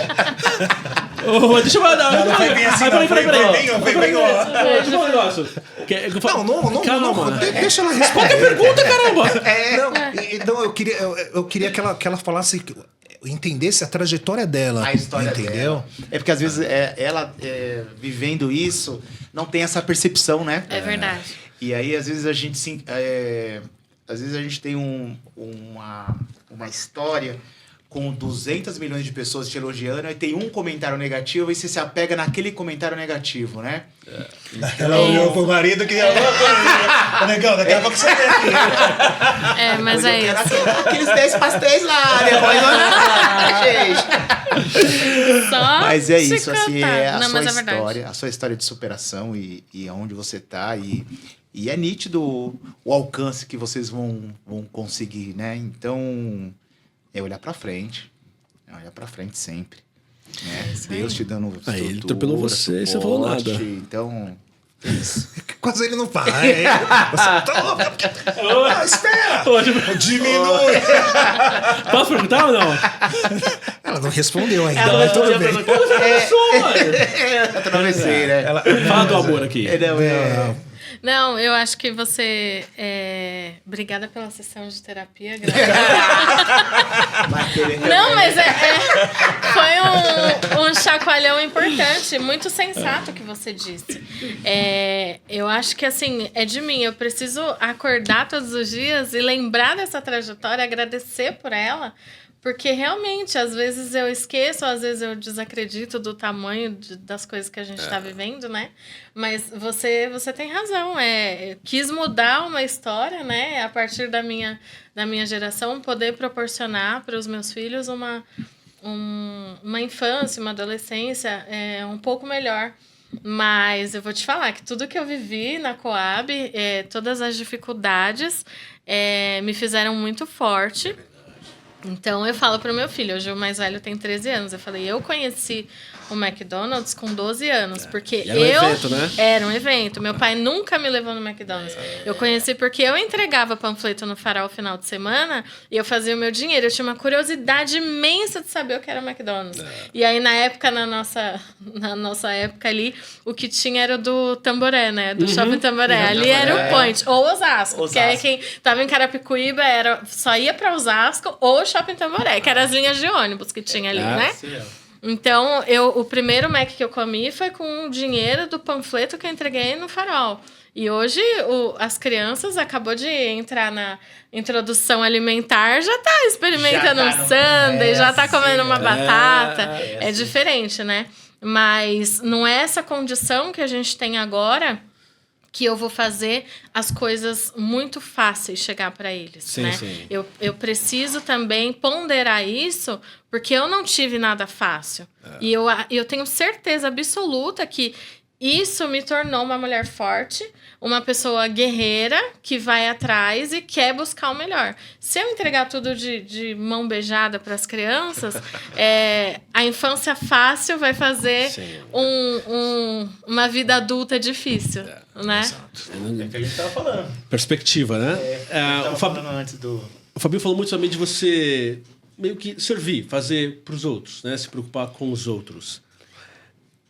Deixa eu mandar. Não foi bem assim, não. Foi bem, ó. Deixa eu falar um negócio. Não. Deixa ela responder. Qual que é a pergunta, caramba? Não, eu queria que ela falasse, entendesse a trajetória dela. A história entendeu? dela. É porque às vezes ela vivendo isso não tem essa percepção, né? É verdade. E aí às vezes a gente às vezes a gente tem uma história com 200 milhões de pessoas te elogiando e tem um comentário negativo e você se apega naquele comentário negativo, né? Ela olhou pro marido que... Negão, daqui a pouco você vem aqui. Mas Pois é eu quero isso. aqueles 10 pastéis lá, depois gente. Só Mas é te isso, assim, contar. é a Não, sua mas é verdade. história, a sua história de superação e aonde você tá e é nítido o alcance que vocês vão conseguir, né? Então, é olhar pra frente sempre, né? Deus te dando estrutura, Ele atropelou você, você falou nada. Então, é isso. Quase ele não para. Espera! Diminui! Posso perguntar ou não? Ela não respondeu ainda, mas tudo bem. Eu atravessei, né? Fala do amor aqui. Não, eu acho que você... Obrigada pela sessão de terapia. Não, mas foi um chacoalhão importante, muito sensato que você disse. Eu acho que, assim, é de mim. Eu preciso acordar todos os dias e lembrar dessa trajetória, agradecer por ela, porque realmente, às vezes eu esqueço, às vezes eu desacredito do tamanho das coisas que a gente está vivendo, né? Mas você tem razão. Quis mudar uma história, né? A partir da minha geração, poder proporcionar para os meus filhos uma infância, uma adolescência um pouco melhor. Mas eu vou te falar que tudo que eu vivi na Coab, todas as dificuldades, me fizeram muito forte. Então, eu falo para o meu filho, hoje o mais velho tem 13 anos, eu falei, eu conheci o McDonald's com 12 anos, porque Era um evento, né? Era um evento. Meu pai nunca me levou no McDonald's. Eu conheci porque eu entregava panfleto no Farol final de semana e eu fazia o meu dinheiro. Eu tinha uma curiosidade imensa de saber o que era o McDonald's. E aí, na época, na nossa época ali, o que tinha era o do Tamboré, né? Do Shopping Tamboré. Ali era o point. Ou Osasco. Porque aí quem tava em Carapicuíba só ia pra Osasco ou Shopping Tamboré, que eram as linhas de ônibus que tinha ali, né? Sim, Então, o primeiro Mac que eu comi foi com o dinheiro do panfleto que eu entreguei no Farol. E hoje, as crianças, acabou de entrar na introdução alimentar, já tá experimentando um sundae, já tá comendo uma batata. É diferente, né? Mas não é essa condição que a gente tem agora que eu vou fazer as coisas muito fáceis chegar para eles, Sim, né? sim. Eu preciso também ponderar isso, porque eu não tive nada fácil. E eu tenho certeza absoluta que isso me tornou uma mulher forte, uma pessoa guerreira que vai atrás e quer buscar o melhor. Se eu entregar tudo de mão beijada para as crianças, a infância fácil vai fazer uma vida adulta difícil, né? É que a gente tava falando. Perspectiva, né? O falando antes do... O Fabinho falou muito também de você meio que servir, fazer para os outros, né? Se preocupar com os outros.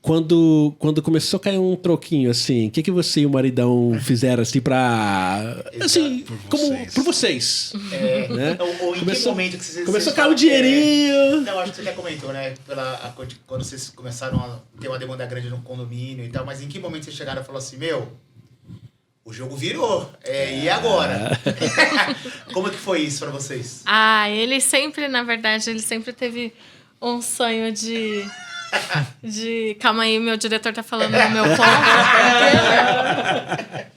Quando começou a cair um troquinho, assim, o que você e o maridão fizeram, assim, pra... Assim, por vocês. Né? Ou em que momento que vocês... Começou a cair um dinheirinho. Não, acho que você até comentou, né? Quando vocês começaram a ter uma demanda grande no condomínio e tal, mas em que momento vocês chegaram e falaram assim, o jogo virou, e agora? Como que foi isso pra vocês? Ele sempre, na verdade, ele sempre teve um sonho de Calma aí, meu diretor tá falando no meu ponto.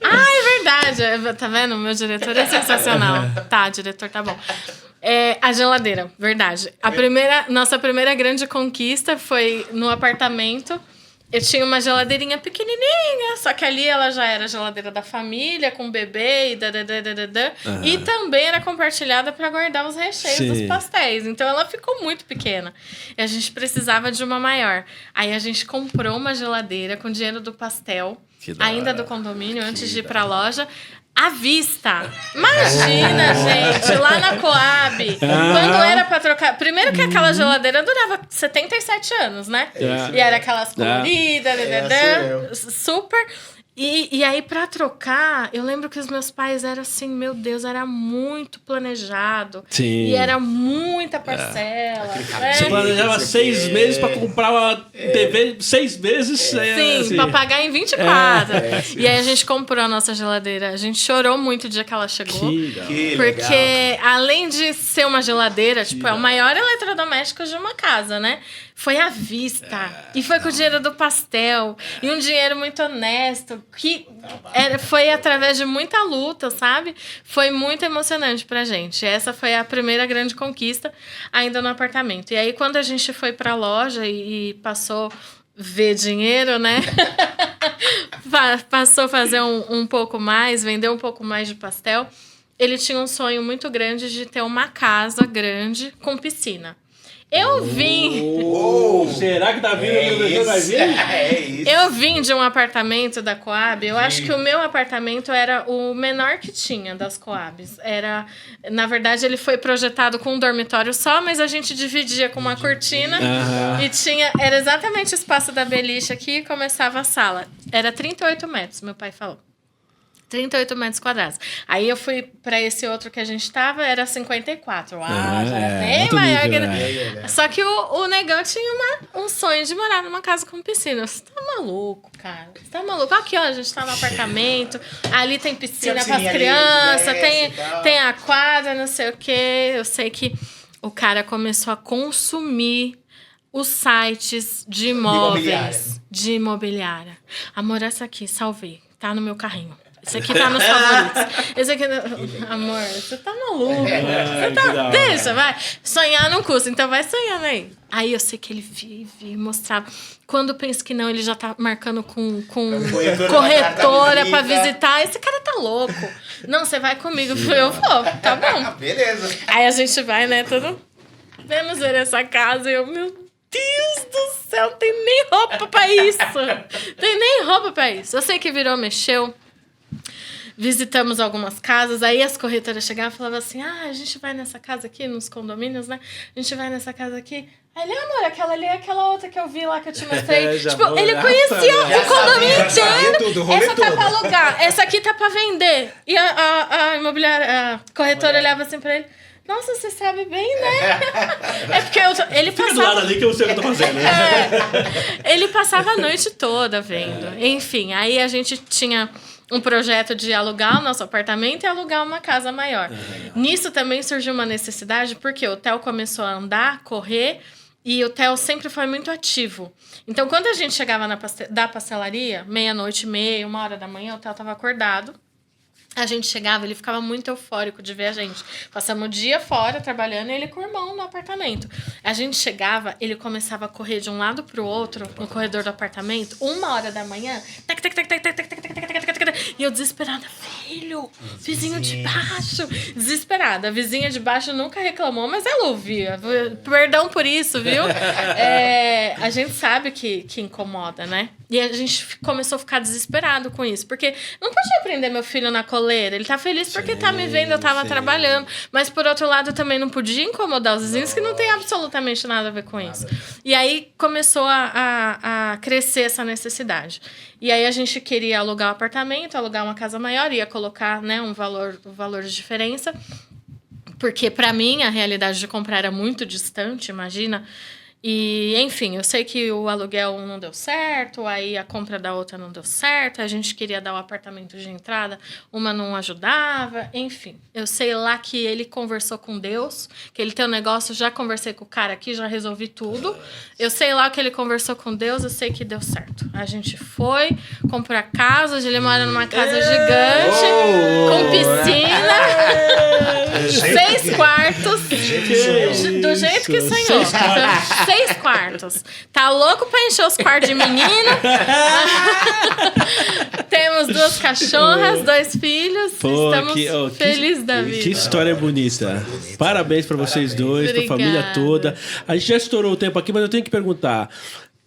É verdade. Tá vendo? Meu diretor é sensacional. Tá, diretor, tá bom. A geladeira, verdade. Nossa primeira grande conquista foi no apartamento. Eu tinha uma geladeirinha pequenininha, só que ali ela já era a geladeira da família, com bebê e E também era compartilhada para guardar os recheios dos pastéis. Então ela ficou muito pequena. E a gente precisava de uma maior. Aí a gente comprou uma geladeira com dinheiro do pastel, ainda do condomínio, antes de ir para a loja. À vista. Imagina, gente, lá na Coab, quando era pra trocar... Primeiro que aquela geladeira durava 77 anos, né? E era aquelas coloridas, super... E aí, pra trocar, eu lembro que os meus pais eram assim, meu Deus, era muito planejado. Sim. E era muita parcela. Você planejava 6 meses pra comprar uma TV 6 meses. Sim, assim. pra pagar em 24. E aí a gente comprou a nossa geladeira. A gente chorou muito o dia que ela chegou. Porque além de ser uma geladeira, tipo, é o maior eletrodoméstico de uma casa, né? Foi à vista. E foi com o dinheiro do pastel. E um dinheiro muito honesto. Que foi através de muita luta, sabe? Foi muito emocionante pra gente. Essa foi a primeira grande conquista, ainda no apartamento. E aí, quando a gente foi pra loja e passou ver dinheiro, né? Passou a fazer um pouco mais, vender um pouco mais de pastel. Ele tinha um sonho muito grande de ter uma casa grande com piscina. Eu vim... Será que tá vindo? Vai vir? É isso. Eu vim de um apartamento da Coab. Eu acho que o meu apartamento era o menor que tinha das Coabs. Na verdade, ele foi projetado com um dormitório só, mas a gente dividia com uma cortina. E era exatamente o espaço da beliche aqui e começava a sala. Era 38 metros, meu pai falou. 38 metros quadrados. Aí eu fui para esse outro que a gente tava, era 54. Já era bem maior. Só que o negão tinha um sonho de morar numa casa com piscina. Você tá maluco, cara? Você tá maluco? Aqui, ó, a gente tá no apartamento, ali tem piscina para as crianças, tem a quadra, não sei o quê. Eu sei que o cara começou a consumir os sites de imóveis, de imobiliária. Amor, essa aqui, salvei. Tá no meu carrinho. Esse aqui tá nos favoritos. Esse aqui... Amor, você tá maluco. Deixa, vai. Sonhar não custa, então vai sonhando aí. Aí eu sei que ele via, mostrava. Quando eu penso que não, ele já tá marcando com corretora pra visitar. Esse cara tá louco. Não, você vai comigo. Eu vou, tá bom. Beleza. Aí a gente vai, né, vamos ver essa casa e eu... Meu Deus do céu, tem nem roupa pra isso. Tem nem roupa pra isso. Eu sei que mexeu. Visitamos algumas casas, aí as corretoras chegavam e falavam assim, a gente vai nessa casa aqui, nos condomínios, né? A gente vai nessa casa aqui. Aí ele, amor, aquela ali é aquela outra que eu vi lá, que eu te mostrei. Tipo, ele conhecia o condomínio inteiro. Essa tá pra alugar, essa aqui tá pra vender. E a imobiliária, a corretora olhava assim pra ele, nossa, você sabe bem, né? É porque ele passava... Fica do lado ali que eu sei o que eu tô fazendo. Ele passava a noite toda vendo. Enfim, aí a gente tinha um projeto de alugar o nosso apartamento e alugar uma casa maior. Nisso também surgiu uma necessidade, porque o Theo começou a andar, correr, e o Theo sempre foi muito ativo. Então, quando a gente chegava da pastelaria, 00:30, 1h da manhã, o Theo estava acordado. A gente chegava, ele ficava muito eufórico de ver a gente. Passamos o dia fora, trabalhando, e ele com o irmão no apartamento. A gente chegava, ele começava a correr de um lado pro outro, no corredor do apartamento, 1h da manhã, e eu desesperada, filho, vizinho de baixo, desesperada. A vizinha de baixo nunca reclamou, mas ela ouvia. Perdão por isso, viu? A gente sabe que incomoda, né? E a gente começou a ficar desesperado com isso, porque não podia prender meu filho na coleira. Ele tá feliz porque tá me vendo, eu tava trabalhando. Mas, por outro lado, também não podia incomodar os vizinhos, que não tem absolutamente nada a ver com isso. E aí começou a crescer essa necessidade. E aí a gente queria alugar um apartamento, alugar uma casa maior, ia colocar, né, um valor de diferença. Porque, para mim, a realidade de comprar era muito distante, imagina. E, enfim, eu sei que o aluguel não deu certo, aí a compra da outra não deu certo, a gente queria dar o apartamento de entrada, uma não ajudava, enfim. Eu sei lá que ele conversou com Deus, que ele tem um negócio, já conversei com o cara aqui, já resolvi tudo. Eu sei lá que ele conversou com Deus, eu sei que deu certo. A gente foi, comprou a casa, hoje ele mora numa casa gigante, com piscina, 6 quartos, do jeito que sonhou. 6 quartos. Tá louco pra encher os quartos de menino. Temos 2 cachorras, 2 filhos. Pô, Estamos felizes da vida. Que história bonita. Parabéns pra vocês dois, pra família Obrigada. toda. A gente já estourou o tempo aqui, mas eu tenho que perguntar.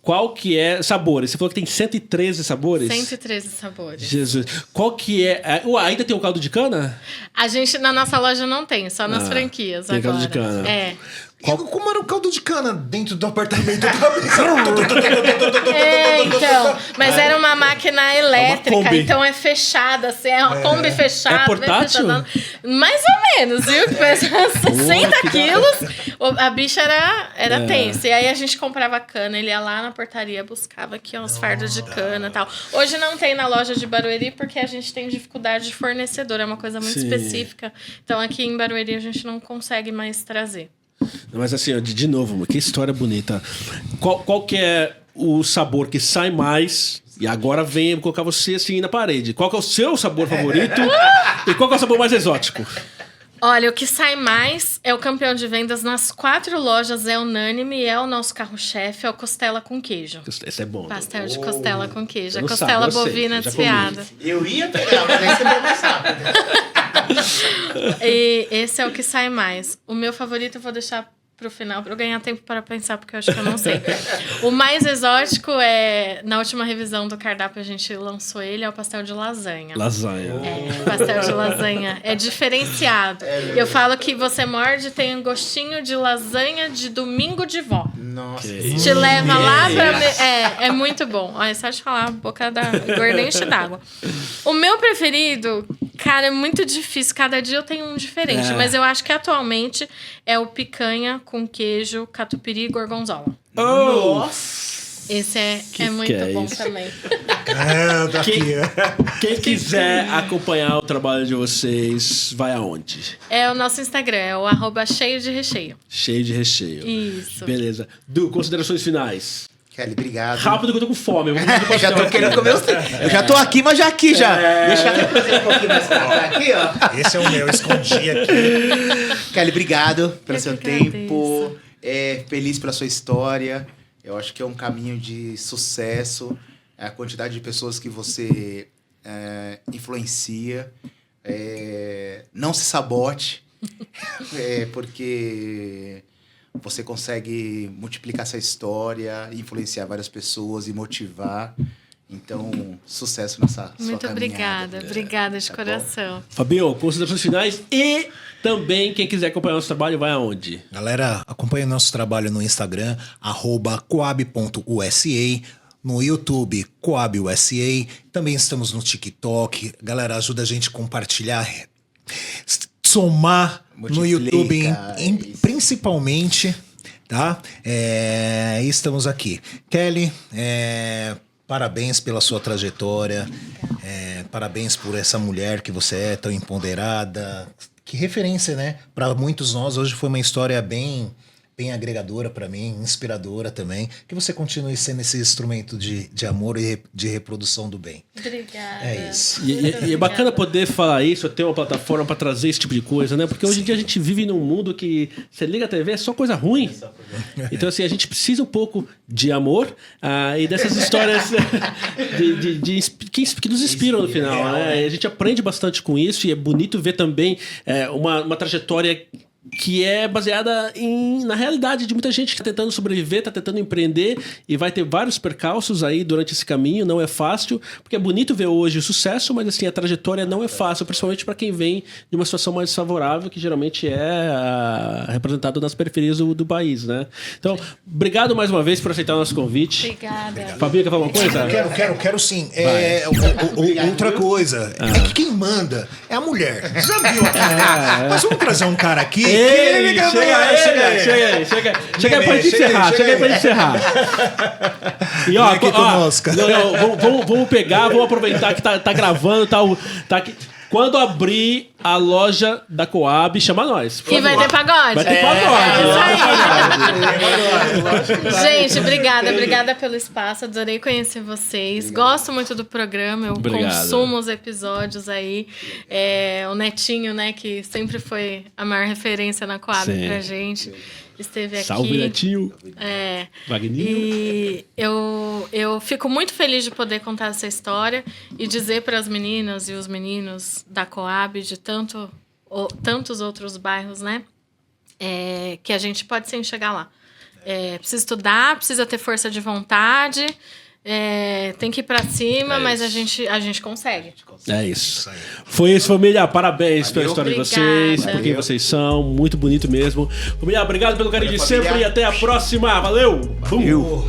Qual que é... Sabores. Você falou que tem 113 sabores? 113 sabores. Jesus. Qual que é... Ainda tem o caldo de cana? A gente, na nossa loja, não tem, só nas franquias tem agora. caldo de cana. É. Como era o caldo de cana dentro do apartamento? Então, mas era uma máquina elétrica, Kombi. então é fechada, assim, é uma Kombi fechada. É portátil? bem fechadona. Mais ou menos, viu? Que pesa 60 quilos. A bicha era tensa. E aí a gente comprava cana, ele ia lá na portaria, buscava aqui uns fardos de cana e tal. Hoje não tem na loja de Barueri porque a gente tem dificuldade de fornecedor, é uma coisa muito Sim. específica. Então aqui em Barueri a gente não consegue mais trazer. Mas assim, ó, de novo, que história bonita. Qual que é o sabor que sai mais? E agora vem colocar você assim na parede. Qual que é o seu sabor favorito? E qual que é o sabor mais exótico? Olha, o que sai mais é o campeão de vendas nas 4 lojas, é unânime, é o nosso carro-chefe, é o costela com queijo. Esse é bom. Pastel de costela com queijo. Eu A não costela sabe, eu sei, bovina eu já comi. desfiada. Eu ia pegar, mas aí você vai mais rápido. E esse é o que sai mais. O meu favorito eu vou deixar pro final, pra eu ganhar tempo para pensar, porque eu acho que eu não sei. O mais exótico é... Na última revisão do cardápio a gente lançou ele, é o pastel de lasanha. Lasanha. É, pastel de lasanha. É diferenciado. Eu falo que você morde, tem um gostinho de lasanha de domingo de vó. Nossa. Te leva lá pra... É muito bom. Olha, só de falar, a boca da gorda enche d'água. O meu preferido, cara, é muito difícil. Cada dia eu tenho um diferente. Mas eu acho que atualmente é o picanha com queijo, catupiry e gorgonzola. Nossa. Esse é muito é bom isso? também. Quem quiser acompanhar o trabalho de vocês, vai aonde? É o nosso Instagram, é o @cheio-de-recheio. Cheio de recheio. Isso. Beleza. Du, considerações finais. Kelly, obrigado. Rápido que eu tô com fome. Eu vou pedir Eu já tô querendo comer os... Eu já tô aqui, mas já aqui já. Deixa eu trazer um pouquinho mais pra cá. Aqui, ó. Esse é o meu, escondi aqui. Kelly, obrigado pelo Eu seu que agradeço. tempo. Feliz pela sua história. Eu acho que é um caminho de sucesso. A quantidade de pessoas que você influencia. Não se sabote. Porque você consegue multiplicar essa história, influenciar várias pessoas e motivar. Então, sucesso nessa sua Muito caminhada. obrigada de Tá coração. Fabinho, considerações finais e também quem quiser acompanhar nosso trabalho, vai aonde? Galera, acompanhe o nosso trabalho no Instagram, @coab.usa, no YouTube, CoabUSA. Também estamos no TikTok. Galera, ajuda a gente a compartilhar, somar no YouTube, isso. principalmente, tá? Estamos aqui. Kelly, parabéns pela sua trajetória. Parabéns por essa mulher que você é, tão empoderada. Que referência, né? Para muitos nós, hoje foi uma história bem agregadora para mim, inspiradora também. Que você continue sendo esse instrumento de amor e de reprodução do bem. Obrigada. É isso. E é bacana poder falar isso, ter uma plataforma para trazer esse tipo de coisa, né? Porque hoje em dia a gente vive num mundo que você liga a TV, é só coisa ruim. Então, assim, a gente precisa um pouco de amor e dessas histórias que nos inspiram no final, né? E a gente aprende bastante com isso e é bonito ver também uma trajetória que é baseada na realidade de muita gente que está tentando sobreviver, está tentando empreender e vai ter vários percalços aí durante esse caminho, não é fácil, porque é bonito ver hoje o sucesso, mas assim, a trajetória não é fácil, principalmente para quem vem de uma situação mais favorável, que geralmente é representado nas periferias do país, né? Então, obrigado mais uma vez por aceitar o nosso convite. Obrigada. Fabinho, quer falar uma coisa? Quero sim. Outra coisa, é que quem manda é a mulher. Já viu aqui, né? Mas vamos trazer um cara aqui Ei, chega aí pra gente encerrar. Chega aí pra gente encerrar. E ó, Aqui conosco. vamos pegar, vamos aproveitar que tá gravando, tá aqui. Quando abrir a loja da Coab, chama nós. E vai ter pagode. Vai ter pagode. Gente, obrigada pelo espaço. Adorei conhecer vocês. Gosto muito do programa. Eu consumo os episódios aí. O Netinho, né, que sempre foi a maior referência na Coab pra gente. Esteve aqui. Salve, Netinho. Wagninho. E eu fico muito feliz de poder contar essa história e dizer para as meninas e os meninos da Coab, de tantos outros bairros, né? Que a gente pode sim chegar lá. Precisa estudar, precisa ter força de vontade, tem que ir para cima, mas a gente consegue. É isso. Foi isso, família. Parabéns pela história de vocês, por quem vocês são. Muito bonito mesmo. Família, obrigado pelo carinho de sempre e até a próxima. Valeu! Valeu.